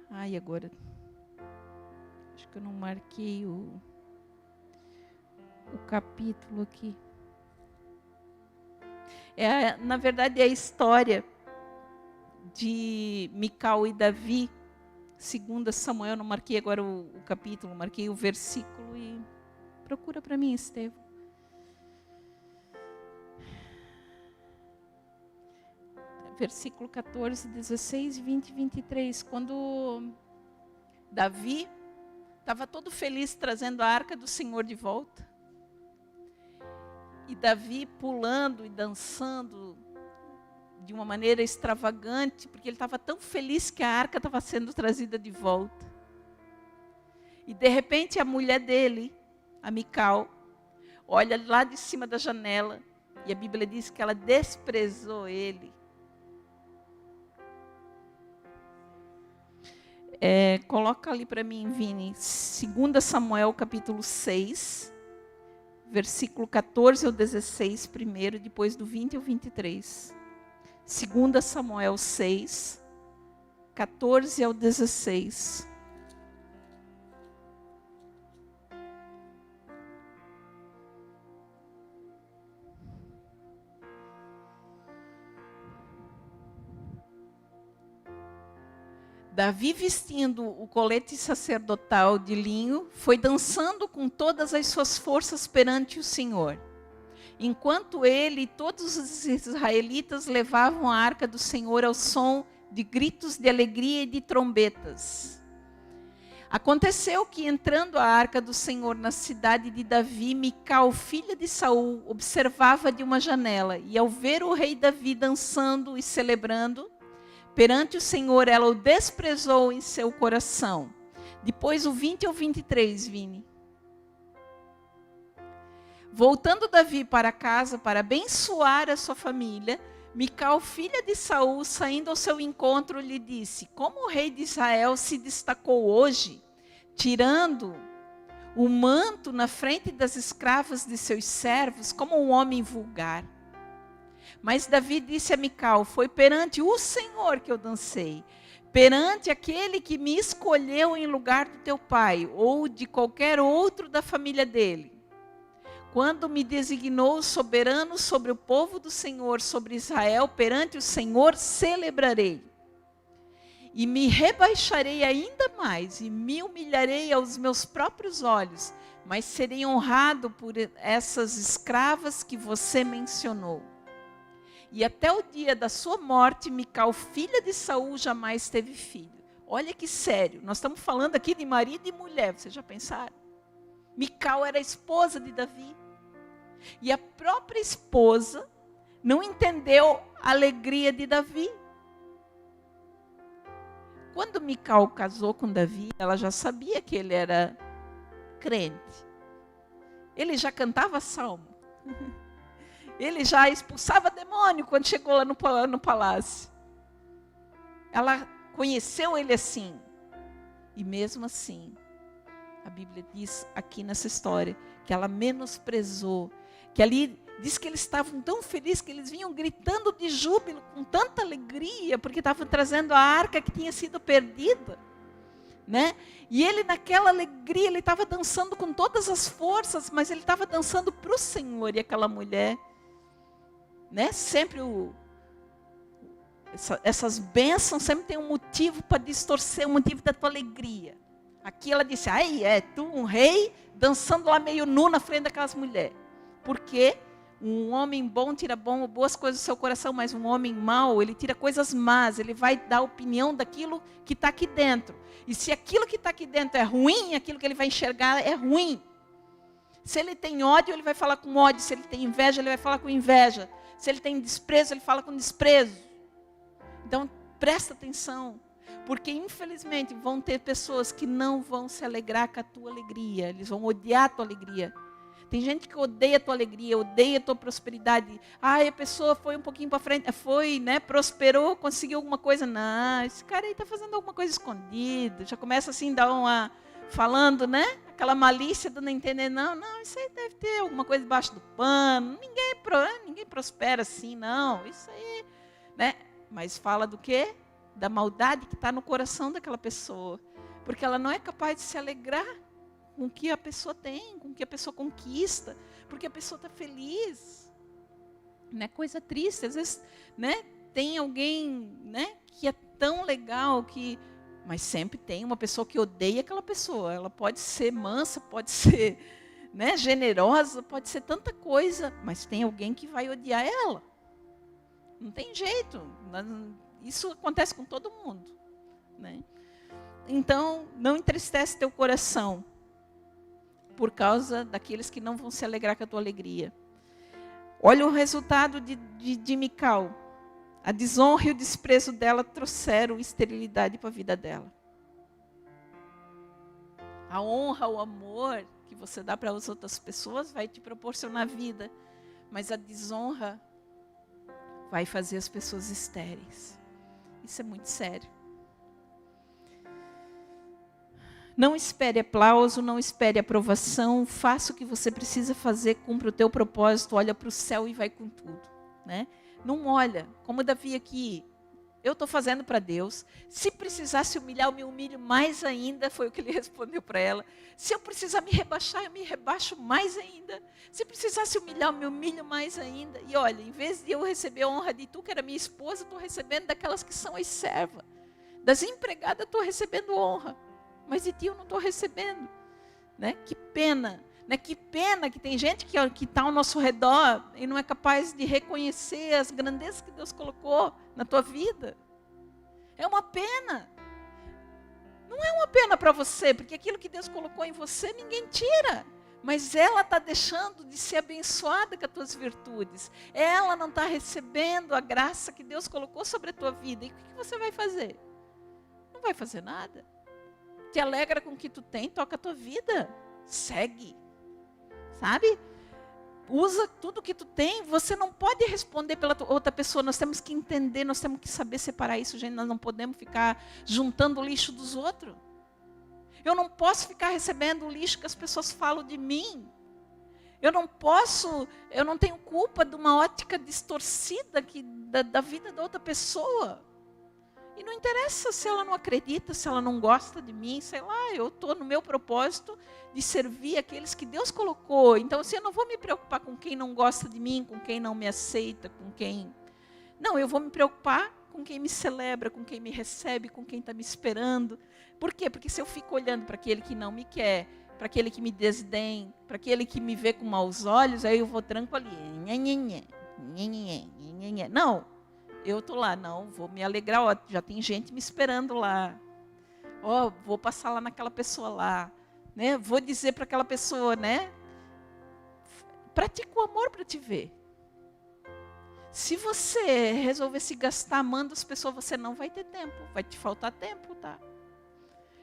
Ai, agora. Acho que eu não marquei o capítulo aqui. Na verdade, é a história de Mical e Davi. 2 Samuel, não marquei agora o capítulo, marquei o versículo e procura para mim, Estevão. Versículo 14, 16, 20 e 23. Quando Davi estava todo feliz trazendo a arca do Senhor de volta. E Davi pulando e dançando de uma maneira extravagante, porque ele estava tão feliz que a arca estava sendo trazida de volta. E de repente a mulher dele, a Mical, olha lá de cima da janela, e a Bíblia diz que ela desprezou ele. Coloca ali para mim, Vini, 2 Samuel capítulo 6, versículo 14 ao 16 primeiro, depois do 20 ao 23. 2 Samuel 6, 14 ao 16. Davi, vestindo o colete sacerdotal de linho, foi dançando com todas as suas forças perante o Senhor, enquanto ele e todos os israelitas levavam a arca do Senhor ao som de gritos de alegria e de trombetas. Aconteceu que, entrando a arca do Senhor na cidade de Davi, Mical, filha de Saul, observava de uma janela, e ao ver o rei Davi dançando e celebrando perante o Senhor, ela o desprezou em seu coração. Depois o 20 ao 23, Vini. Voltando Davi para casa para abençoar a sua família, Mical, filha de Saul, saindo ao seu encontro, lhe disse: como o rei de Israel se destacou hoje, tirando o manto na frente das escravas de seus servos, como um homem vulgar. Mas Davi disse a Mical: foi perante o Senhor que eu dancei, perante aquele que me escolheu em lugar do teu pai, ou de qualquer outro da família dele. Quando me designou soberano sobre o povo do Senhor, sobre Israel, perante o Senhor celebrarei. E me rebaixarei ainda mais, e me humilharei aos meus próprios olhos, mas serei honrado por essas escravas que você mencionou. E até o dia da sua morte, Mical, filha de Saul, jamais teve filho. Olha que sério, nós estamos falando aqui de marido e mulher, vocês já pensaram? Mical era a esposa de Davi. E a própria esposa não entendeu a alegria de Davi. Quando Mical casou com Davi, ela já sabia que ele era crente. Ele já cantava salmo. Ele já expulsava demônio quando chegou lá no palácio. Ela conheceu ele assim. E mesmo assim, a Bíblia diz aqui nessa história que ela menosprezou. Que ali diz que eles estavam tão felizes que eles vinham gritando de júbilo, com tanta alegria, porque estavam trazendo a arca que tinha sido perdida. Né? E ele, naquela alegria, ele estava dançando com todas as forças, mas ele estava dançando para o Senhor. E aquela mulher, né? Sempre essas bênçãos sempre tem um motivo para distorcer, um motivo da tua alegria. Aqui ela disse: ai, é tu um rei dançando lá meio nu na frente daquelas mulheres. Porque um homem bom tira boas coisas do seu coração, mas um homem mau, ele tira coisas más, ele vai dar opinião daquilo que está aqui dentro. E se aquilo que está aqui dentro é ruim, aquilo que ele vai enxergar é ruim. Se ele tem ódio, ele vai falar com ódio. Se ele tem inveja, ele vai falar com inveja. Se ele tem desprezo, ele fala com desprezo. Então, presta atenção. Porque, infelizmente, vão ter pessoas que não vão se alegrar com a tua alegria. Eles vão odiar a tua alegria. Tem gente que odeia a tua alegria, odeia a tua prosperidade. A pessoa foi um pouquinho para frente, foi, né, prosperou, conseguiu alguma coisa. Não, esse cara aí está fazendo alguma coisa escondida. Já começa assim, falando, né? Aquela malícia, dando a entender, não, isso aí deve ter alguma coisa debaixo do pano. Ninguém prospera assim, não. Isso aí, né? Mas fala do quê? Da maldade que está no coração daquela pessoa. Porque ela não é capaz de se alegrar com o que a pessoa tem, com o que a pessoa conquista, porque a pessoa está feliz. Não é coisa triste. Às vezes, né, tem alguém, né, que é tão legal, mas sempre tem uma pessoa que odeia aquela pessoa. Ela pode ser mansa, pode ser, né, generosa, pode ser tanta coisa, mas tem alguém que vai odiar ela. Não tem jeito. Isso acontece com todo mundo. Né? Então, não entristece teu coração por causa daqueles que não vão se alegrar com a tua alegria. Olha o resultado de Mical. A desonra e o desprezo dela trouxeram esterilidade para a vida dela. A honra, o amor que você dá para as outras pessoas vai te proporcionar vida. Mas a desonra vai fazer as pessoas estéreis. Isso é muito sério. Não espere aplauso, não espere aprovação. Faça o que você precisa fazer, cumpra o teu propósito, olha para o céu e vai com tudo. Né? Não olha, como Davi aqui, eu estou fazendo para Deus. Se precisar se humilhar, eu me humilho mais ainda, foi o que ele respondeu para ela. Se eu precisar me rebaixar, eu me rebaixo mais ainda. Se precisar se humilhar, eu me humilho mais ainda. E olha, em vez de eu receber a honra de tu, que era minha esposa, estou recebendo daquelas que são as servas. Das empregadas eu estou recebendo honra, mas de ti eu não estou recebendo. Né? Que pena, né? Que pena que tem gente que está ao nosso redor e não é capaz de reconhecer as grandezas que Deus colocou na tua vida. É uma pena. Não é uma pena para você, porque aquilo que Deus colocou em você ninguém tira. Mas ela está deixando de ser abençoada com as tuas virtudes. Ela não está recebendo a graça que Deus colocou sobre a tua vida. E o que você vai fazer? Não vai fazer nada. Te alegra com o que tu tem, toca a tua vida. Segue. Sabe? Usa tudo que tu tem. Você não pode responder pela outra pessoa. Nós temos que entender, nós temos que saber separar isso, gente. Nós não podemos ficar juntando o lixo dos outros. Eu não posso ficar recebendo o lixo que as pessoas falam de mim. Eu não tenho culpa de uma ótica distorcida da vida da outra pessoa. E não interessa se ela não acredita, se ela não gosta de mim, sei lá, eu estou no meu propósito de servir aqueles que Deus colocou. Então, assim, eu não vou me preocupar com quem não gosta de mim, com quem não me aceita, com quem... Não, eu vou me preocupar com quem me celebra, com quem me recebe, com quem está me esperando. Por quê? Porque se eu fico olhando para aquele que não me quer, para aquele que me desdém, para aquele que me vê com maus olhos, aí eu vou tranco ali. Não, eu estou lá, não, vou me alegrar, ó, já tem gente me esperando lá. Ó, vou passar lá naquela pessoa lá, né? Vou dizer para aquela pessoa, né? Pratica o amor para te ver. Se você resolver se gastar amando as pessoas, você não vai ter tempo, vai te faltar tempo, tá?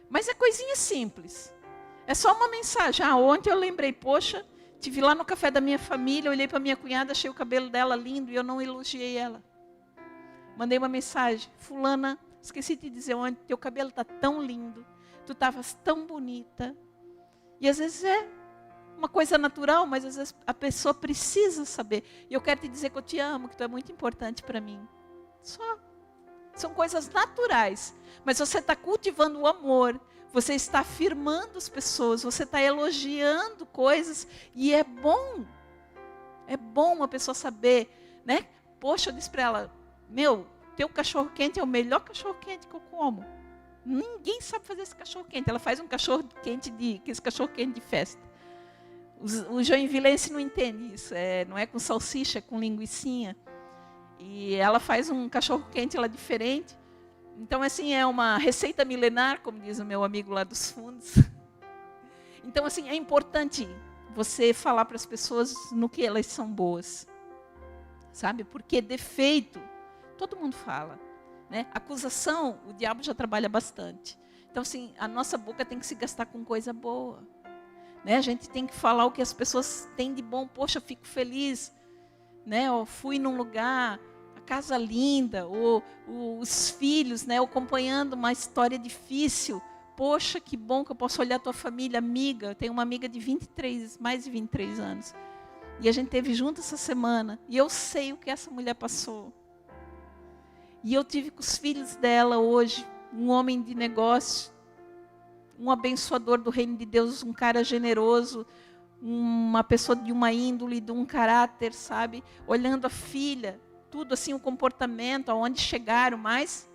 Mas é coisinha simples. É só uma mensagem. Ontem eu lembrei, poxa, tive lá no café da minha família, olhei para minha cunhada, achei o cabelo dela lindo e eu não elogiei ela. Mandei uma mensagem, fulana, esqueci de dizer ontem, teu cabelo está tão lindo, tu estavas tão bonita. E às vezes é uma coisa natural, mas às vezes a pessoa precisa saber. E eu quero te dizer que eu te amo, que tu é muito importante para mim. Só. São coisas naturais. Mas você está cultivando o amor, você está afirmando as pessoas, você está elogiando coisas. E é bom uma pessoa saber, né? Poxa, eu disse para ela, meu, teu cachorro-quente é o melhor cachorro-quente que eu como. Ninguém sabe fazer esse cachorro-quente. Ela faz um cachorro-quente esse cachorro-quente de festa. O joinvilense não entende isso. Não é com salsicha, é com linguicinha. E ela faz um cachorro-quente lá diferente. Então, assim, é uma receita milenar, como diz o meu amigo lá dos fundos. Então, assim, é importante você falar para as pessoas no que elas são boas. Sabe? Porque defeito, todo mundo fala. Né? Acusação, o diabo já trabalha bastante. Então, assim, a nossa boca tem que se gastar com coisa boa. Né? A gente tem que falar o que as pessoas têm de bom. Poxa, eu fico feliz. Né? Eu fui num lugar, a casa linda, os filhos, né? Acompanhando uma história difícil. Poxa, que bom que eu posso olhar a tua família, amiga. Eu tenho uma amiga de mais de 23 anos. E a gente esteve junto essa semana. E eu sei o que essa mulher passou. E eu tive com os filhos dela hoje, um homem de negócio, um abençoador do reino de Deus, um cara generoso, uma pessoa de uma índole, de um caráter, sabe? Olhando a filha, tudo assim, o comportamento, aonde chegaram, mas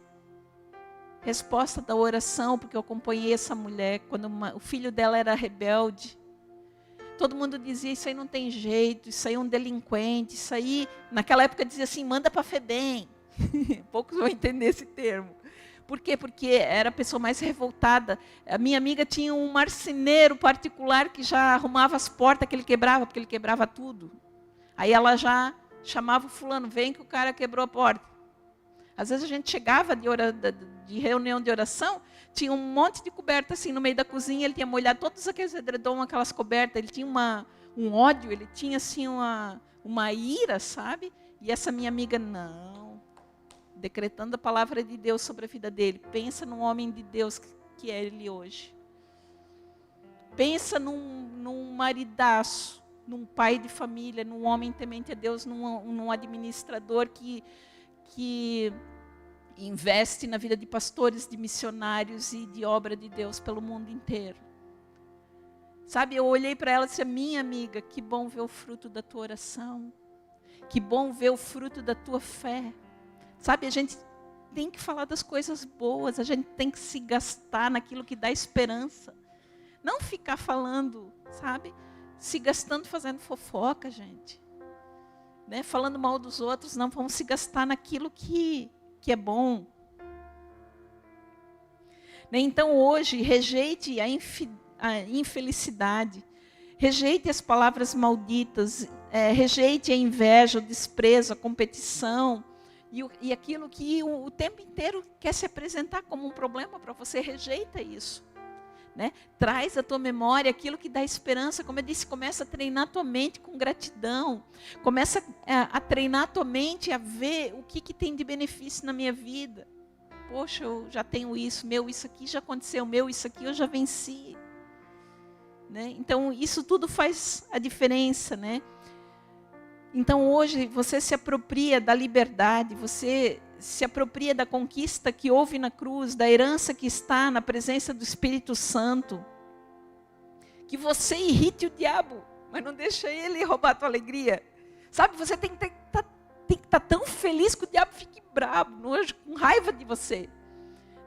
resposta da oração, porque eu acompanhei essa mulher, quando o filho dela era rebelde. Todo mundo dizia, isso aí não tem jeito, isso aí é um delinquente, isso aí... Naquela época dizia assim, manda para FEBEM. Poucos vão entender esse termo. Por quê? Porque era a pessoa mais revoltada. A minha amiga tinha um marceneiro particular que já arrumava as portas que ele quebrava, porque ele quebrava tudo. Aí ela já chamava o fulano, vem que o cara quebrou a porta. Às vezes a gente chegava de reunião de oração, tinha um monte de coberta assim no meio da cozinha, ele tinha molhado todos aqueles edredom, aquelas cobertas, ele tinha um ódio, ele tinha assim uma ira, sabe? E essa minha amiga, não, decretando a palavra de Deus sobre a vida dele. Pensa num homem de Deus que é ele hoje. Pensa num maridaço, num pai de família, num homem temente a Deus, num administrador que investe na vida de pastores, de missionários e de obra de Deus pelo mundo inteiro. Sabe, eu olhei para ela e disse, minha amiga, que bom ver o fruto da tua oração. Que bom ver o fruto da tua fé. Sabe, a gente tem que falar das coisas boas, a gente tem que se gastar naquilo que dá esperança. Não ficar falando, sabe? Se gastando fazendo fofoca, gente. Né? Falando mal dos outros, não, vamos se gastar naquilo que é bom. Né? Então hoje, rejeite a infelicidade, rejeite as palavras malditas, rejeite a inveja, o desprezo, a competição, e aquilo que o tempo inteiro quer se apresentar como um problema para você, rejeita isso. Né? Traz à tua memória aquilo que dá esperança, como eu disse, começa a treinar a tua mente com gratidão, começa a treinar a tua mente a ver o que tem de benefício na minha vida. Poxa, eu já tenho isso, meu, isso aqui já aconteceu, meu, isso aqui eu já venci. Né? Então, isso tudo faz a diferença, né? Então, hoje, você se apropria da liberdade, você se apropria da conquista que houve na cruz, da herança que está na presença do Espírito Santo. Que você irrite o diabo, mas não deixa ele roubar a tua alegria. Sabe, você tem que estar tão feliz que o diabo fique bravo, com raiva de você.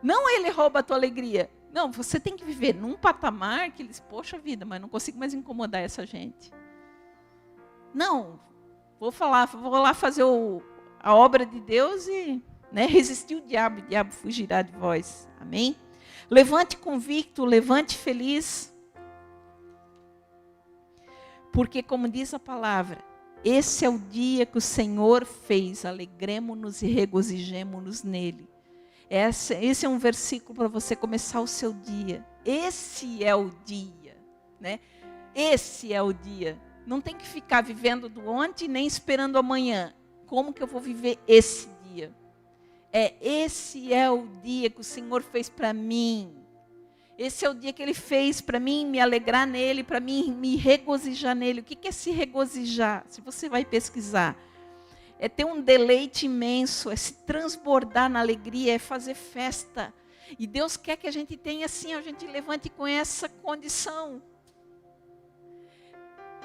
Não ele rouba a tua alegria. Não, você tem que viver num patamar que eles, poxa vida, mas não consigo mais incomodar essa gente. Não, vou lá fazer a obra de Deus e, né, resistir o diabo fugirá de vós. Amém? Levante convicto, levante feliz. Porque, como diz a palavra, esse é o dia que o Senhor fez, alegremo-nos e regozijemo-nos nele. Esse é um versículo para você começar o seu dia. Esse é o dia, né? Esse é o dia. Não tem que ficar vivendo do ontem, nem esperando amanhã. Como que eu vou viver esse dia? Esse é o dia que o Senhor fez para mim. Esse é o dia que Ele fez para mim me alegrar nele, para mim me regozijar nele. O que é se regozijar? Se você vai pesquisar, é ter um deleite imenso, é se transbordar na alegria, é fazer festa. E Deus quer que a gente tenha assim, a gente levante com essa condição.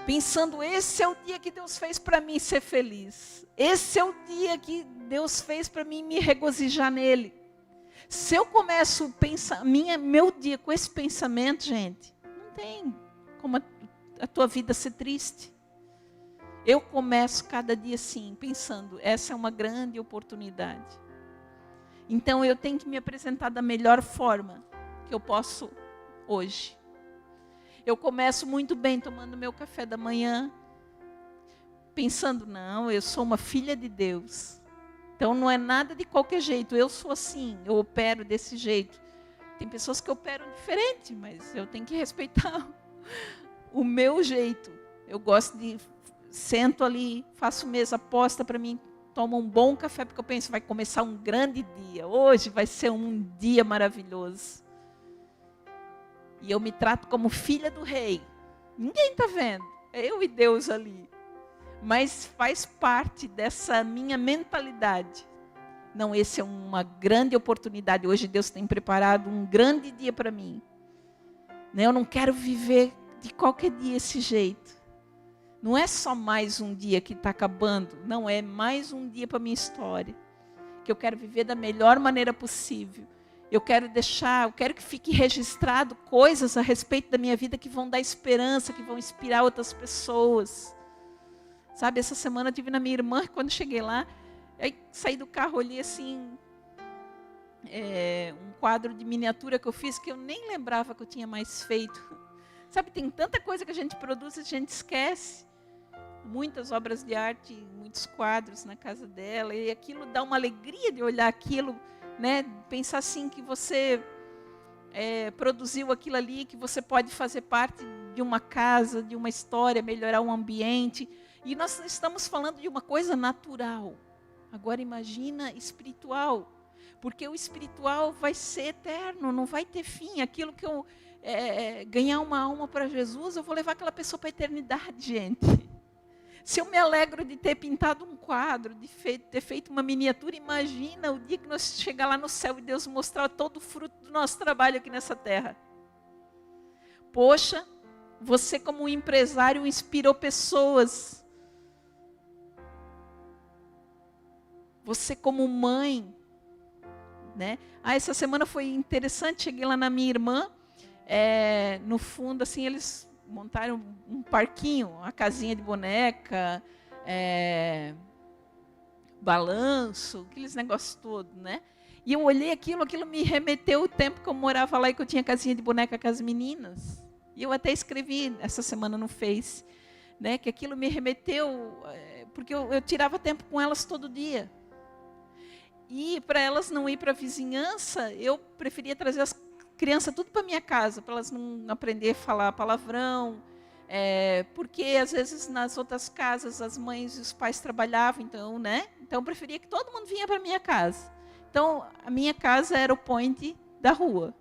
Pensando, esse é o dia que Deus fez para mim ser feliz. Esse é o dia que Deus fez para mim me regozijar nele. Se eu começo a pensar meu dia com esse pensamento, gente, não tem como a tua vida ser triste. Eu começo cada dia assim, pensando, essa é uma grande oportunidade. Então eu tenho que me apresentar da melhor forma que eu posso hoje. Eu começo muito bem tomando meu café da manhã, pensando, não, eu sou uma filha de Deus. Então não é nada de qualquer jeito, eu sou assim, eu opero desse jeito. Tem pessoas que operam diferente, mas eu tenho que respeitar o meu jeito. Eu gosto de, sento ali, faço mesa posta para mim, tomo um bom café, porque eu penso, vai começar um grande dia, hoje vai ser um dia maravilhoso. E eu me trato como filha do rei. Ninguém está vendo, é eu e Deus ali. Mas faz parte dessa minha mentalidade. Não, esse é uma grande oportunidade. Hoje Deus tem preparado um grande dia para mim. Eu não quero viver de qualquer dia esse jeito. Não é só mais um dia que está acabando. Não, é mais um dia para a minha história. Que eu quero viver da melhor maneira possível. Eu quero que fique registrado coisas a respeito da minha vida que vão dar esperança, que vão inspirar outras pessoas. Sabe, essa semana eu tive na minha irmã, quando cheguei lá, aí saí do carro, olhei assim, um quadro de miniatura que eu fiz, que eu nem lembrava que eu tinha mais feito. Sabe, tem tanta coisa que a gente produz e a gente esquece. Muitas obras de arte, muitos quadros na casa dela, e aquilo dá uma alegria de olhar aquilo, né? Pensar assim que você produziu aquilo ali, que você pode fazer parte de uma casa, de uma história, melhorar o ambiente. E nós estamos falando de uma coisa natural. Agora imagina espiritual. Porque o espiritual vai ser eterno, não vai ter fim. Aquilo que eu ganhar uma alma para Jesus, eu vou levar aquela pessoa para a eternidade, gente. Se eu me alegro de ter pintado um quadro, de ter feito uma miniatura, imagina o dia que nós chegar lá no céu e Deus mostrar todo o fruto do nosso trabalho aqui nessa terra. Poxa, você como um empresário inspirou pessoas. Você como mãe né? Essa semana foi interessante, cheguei lá na minha irmã, no fundo, assim, eles montaram um parquinho, uma casinha de boneca, balanço, aqueles negócios todos, né? E eu olhei aquilo me remeteu o tempo que eu morava lá e que eu tinha casinha de boneca com as meninas. E eu até escrevi essa semana no Face, né, que aquilo me remeteu, porque eu tirava tempo com elas todo dia. E para elas não ir para a vizinhança, eu preferia trazer as crianças tudo para minha casa, para elas não aprender a falar palavrão, porque às vezes nas outras casas as mães e os pais trabalhavam, então, né? Então eu preferia que todo mundo vinha para minha casa. Então, a minha casa era o point da rua.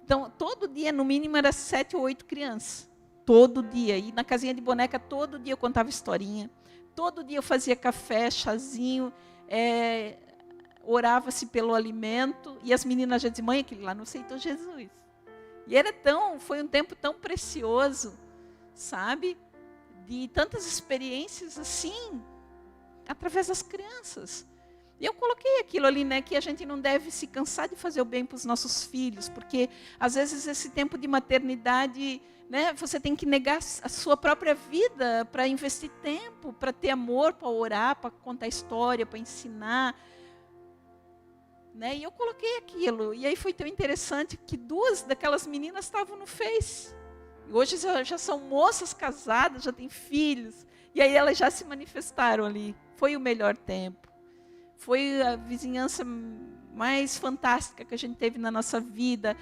Então, todo dia, no mínimo, era 7 ou 8 crianças. Todo dia. E na casinha de boneca, todo dia eu contava historinha. Todo dia eu fazia café, chazinho. Orava-se pelo alimento. E as meninas já diziam, mãe, aquele lá não aceitou Jesus. E foi um tempo tão precioso, sabe? De tantas experiências assim, através das crianças. E eu coloquei aquilo ali, né, que a gente não deve se cansar de fazer o bem para os nossos filhos, porque às vezes esse tempo de maternidade, né, você tem que negar a sua própria vida para investir tempo, para ter amor, para orar, para contar história, para ensinar. Né? E eu coloquei aquilo. E aí foi tão interessante que 2 daquelas meninas estavam no Face. E hoje já são moças casadas, já têm filhos. E aí elas já se manifestaram ali. Foi o melhor tempo. Foi a vizinhança mais fantástica que a gente teve na nossa vida.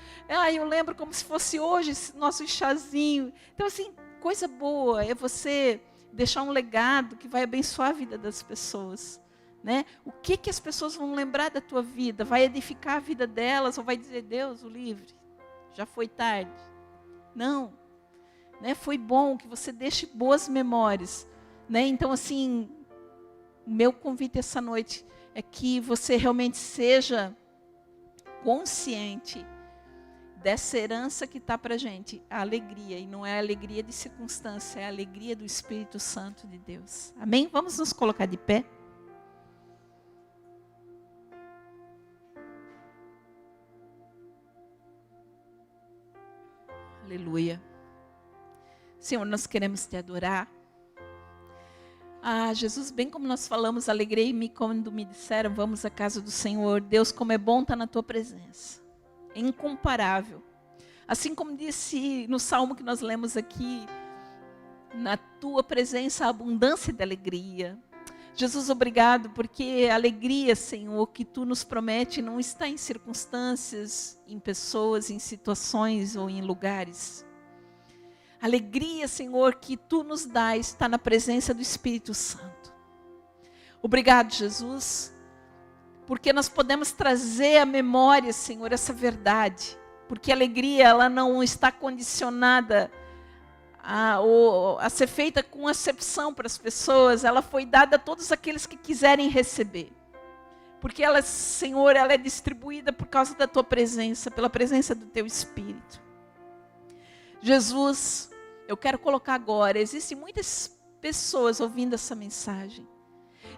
Eu lembro como se fosse hoje esse nosso chazinho. Então, assim, coisa boa é você deixar um legado que vai abençoar a vida das pessoas. Né? O que as pessoas vão lembrar da tua vida? Vai edificar a vida delas ou vai dizer, Deus o livre? Já foi tarde. Não. Né? Foi bom que você deixe boas memórias. Né? Então, assim, o meu convite essa noite é que você realmente seja consciente dessa herança que está para a gente, a alegria, e não é a alegria de circunstância, é a alegria do Espírito Santo de Deus. Amém? Vamos nos colocar de pé? Aleluia. Senhor, nós queremos te adorar. Jesus, bem como nós falamos, alegrei-me quando me disseram, vamos à casa do Senhor. Deus, como é bom estar na tua presença. É incomparável. Assim como disse no salmo que nós lemos aqui, na tua presença há abundância de alegria. Jesus, obrigado, porque a alegria, Senhor, que tu nos promete não está em circunstâncias, em pessoas, em situações ou em lugares. Alegria, Senhor, que tu nos dá está na presença do Espírito Santo. Obrigado, Jesus, porque nós podemos trazer à memória, Senhor, essa verdade. Porque a alegria, ela não está condicionada a ser feita com acepção para as pessoas. Ela foi dada a todos aqueles que quiserem receber. Porque ela, Senhor, ela é distribuída por causa da tua presença, pela presença do teu Espírito. Jesus, eu quero colocar agora, existem muitas pessoas ouvindo essa mensagem.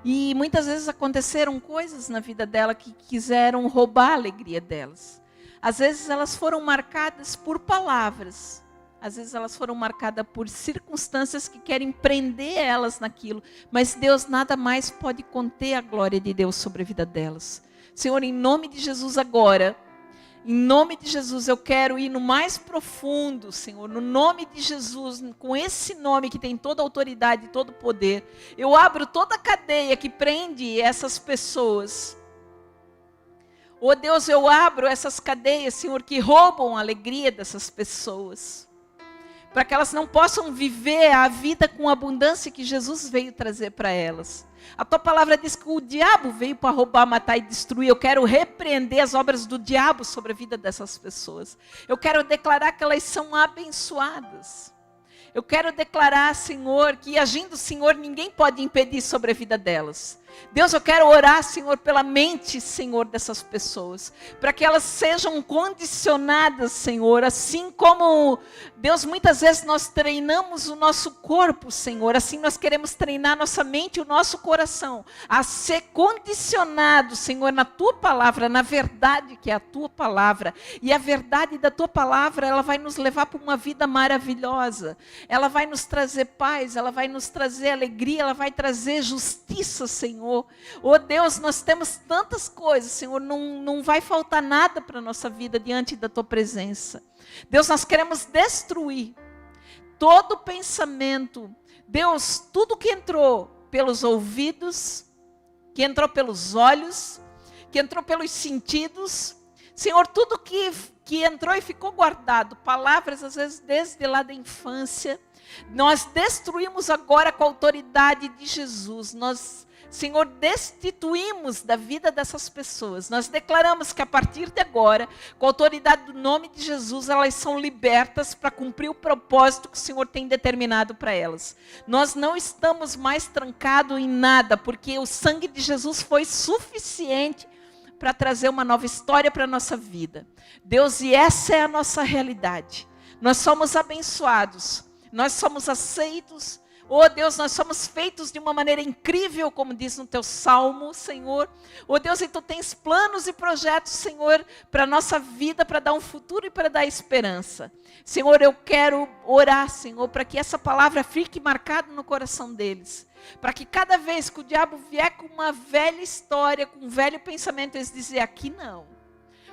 E muitas vezes aconteceram coisas na vida dela que quiseram roubar a alegria delas. Às vezes elas foram marcadas por palavras. Às vezes elas foram marcadas por circunstâncias que querem prender elas naquilo. Mas Deus, nada mais pode conter a glória de Deus sobre a vida delas. Senhor, em nome de Jesus agora, em nome de Jesus, eu quero ir no mais profundo, Senhor, no nome de Jesus, com esse nome que tem toda a autoridade e todo o poder. Eu abro toda a cadeia que prende essas pessoas. Oh Deus, eu abro essas cadeias, Senhor, que roubam a alegria dessas pessoas. Para que elas não possam viver a vida com a abundância que Jesus veio trazer para elas. A tua palavra diz que o diabo veio para roubar, matar e destruir. Eu quero repreender as obras do diabo sobre a vida dessas pessoas. Eu quero declarar que elas são abençoadas. Eu quero declarar, Senhor, que agindo o Senhor, ninguém pode impedir sobre a vida delas. Deus, eu quero orar, Senhor, pela mente, Senhor, dessas pessoas, para que elas sejam condicionadas, Senhor, assim como, Deus, muitas vezes nós treinamos o nosso corpo, Senhor, assim nós queremos treinar nossa mente e o nosso coração, a ser condicionado, Senhor, na Tua palavra, na verdade que é a Tua palavra, e a verdade da Tua palavra, ela vai nos levar para uma vida maravilhosa, ela vai nos trazer paz, ela vai nos trazer alegria, ela vai trazer justiça, Senhor. Oh Deus, nós temos tantas coisas, Senhor, não vai faltar nada para a nossa vida diante da Tua presença. Deus, nós queremos destruir todo pensamento, Deus, tudo que entrou pelos ouvidos, que entrou pelos olhos, que entrou pelos sentidos, Senhor, tudo que entrou e ficou guardado, palavras às vezes desde lá da infância, nós destruímos agora com a autoridade de Jesus, nós, Senhor, destituímos da vida dessas pessoas. Nós declaramos que a partir de agora, com a autoridade do nome de Jesus, elas são libertas para cumprir o propósito que o Senhor tem determinado para elas. Nós não estamos mais trancados em nada, porque o sangue de Jesus foi suficiente para trazer uma nova história para a nossa vida. Deus, e essa é a nossa realidade. Nós somos abençoados, nós somos aceitos. Oh Deus, nós somos feitos de uma maneira incrível, como diz no teu salmo, Senhor. Oh Deus, e tu tens planos e projetos, Senhor, para a nossa vida, para dar um futuro e para dar esperança. Senhor, eu quero orar, Senhor, para que essa palavra fique marcada no coração deles. Para que cada vez que o diabo vier com uma velha história, com um velho pensamento, eles dizem, aqui não.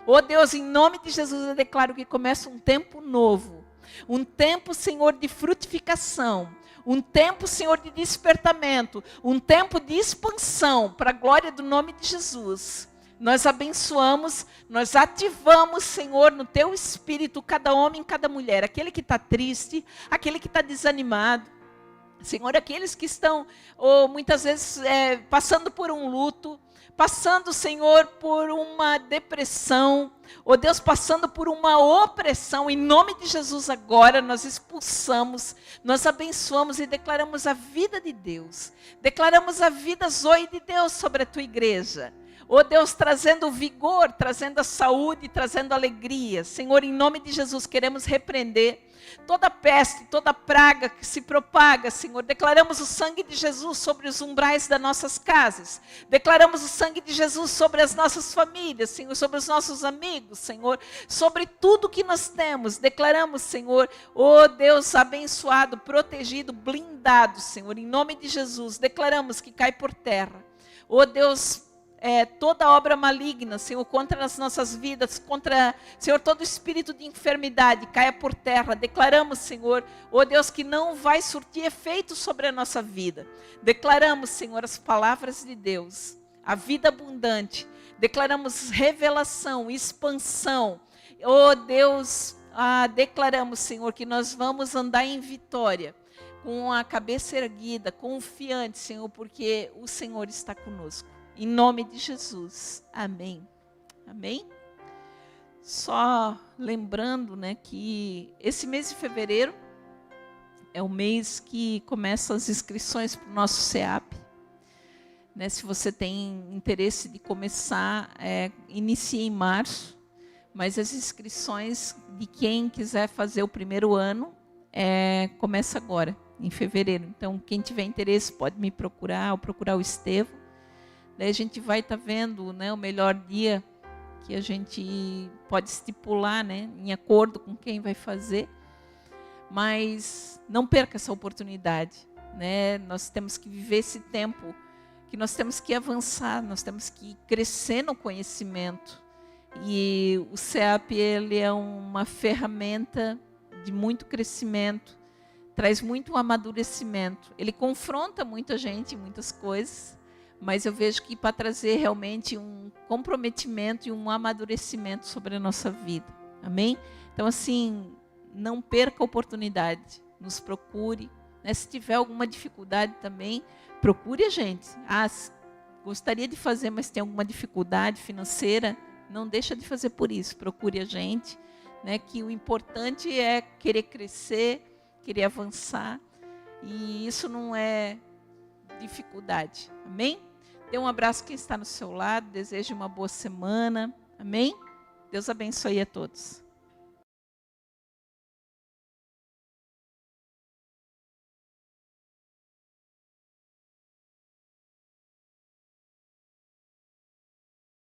Oh Deus, em nome de Jesus, eu declaro que começa um tempo novo. Um tempo, Senhor, de frutificação. Um tempo, Senhor, de despertamento, um tempo de expansão, para a glória do nome de Jesus. Nós abençoamos, nós ativamos, Senhor, no Teu Espírito, cada homem, cada mulher, aquele que está triste, aquele que está desanimado. Senhor, aqueles que estão, muitas vezes, passando por um luto, passando, Senhor, por uma depressão, Deus, passando por uma opressão, em nome de Jesus agora, nós expulsamos, nós abençoamos e declaramos a vida de Deus, declaramos a vida Zoe de Deus sobre a Tua igreja. Deus, trazendo vigor, trazendo a saúde, trazendo alegria. Senhor, em nome de Jesus, queremos repreender toda peste, toda praga que se propaga, Senhor. Declaramos o sangue de Jesus sobre os umbrais das nossas casas. Declaramos o sangue de Jesus sobre as nossas famílias, Senhor, sobre os nossos amigos, Senhor, sobre tudo que nós temos. Declaramos, Senhor, Deus abençoado, protegido, blindado, Senhor, em nome de Jesus. Declaramos que cai por terra. Deus, toda obra maligna, Senhor, contra as nossas vidas, contra, Senhor, todo espírito de enfermidade, caia por terra. Declaramos, Senhor, Deus, que não vai surtir efeito sobre a nossa vida. Declaramos, Senhor, as palavras de Deus, a vida abundante. Declaramos revelação, expansão. Deus, declaramos, Senhor, que nós vamos andar em vitória, com a cabeça erguida, confiante, Senhor, porque o Senhor está conosco. Em nome de Jesus. Amém. Amém? Só lembrando, né, que esse mês de fevereiro é o mês que começam as inscrições para o nosso CEAP. Né, se você tem interesse de começar, inicie em março, mas as inscrições de quem quiser fazer o primeiro ano começa agora, em fevereiro. Então, quem tiver interesse pode me procurar ou procurar o Estevão. Daí a gente vai estar vendo, né, o melhor dia que a gente pode estipular, né, em acordo com quem vai fazer. Mas não perca essa oportunidade. Né? Nós temos que viver esse tempo, que nós temos que avançar, nós temos que crescer no conhecimento. E o CEAP, ele é uma ferramenta de muito crescimento, traz muito amadurecimento. Ele confronta muita gente em muitas coisas, mas eu vejo que para trazer realmente um comprometimento e um amadurecimento sobre a nossa vida. Amém? Então, assim, não perca a oportunidade. Nos procure. Né? Se tiver alguma dificuldade também, procure a gente. Gostaria de fazer, mas tem alguma dificuldade financeira, não deixa de fazer por isso. Procure a gente. Né? Que o importante é querer crescer, querer avançar. E isso não é dificuldade. Amém? Dê um abraço a quem está no seu lado. Deseje uma boa semana. Amém? Deus abençoe a todos.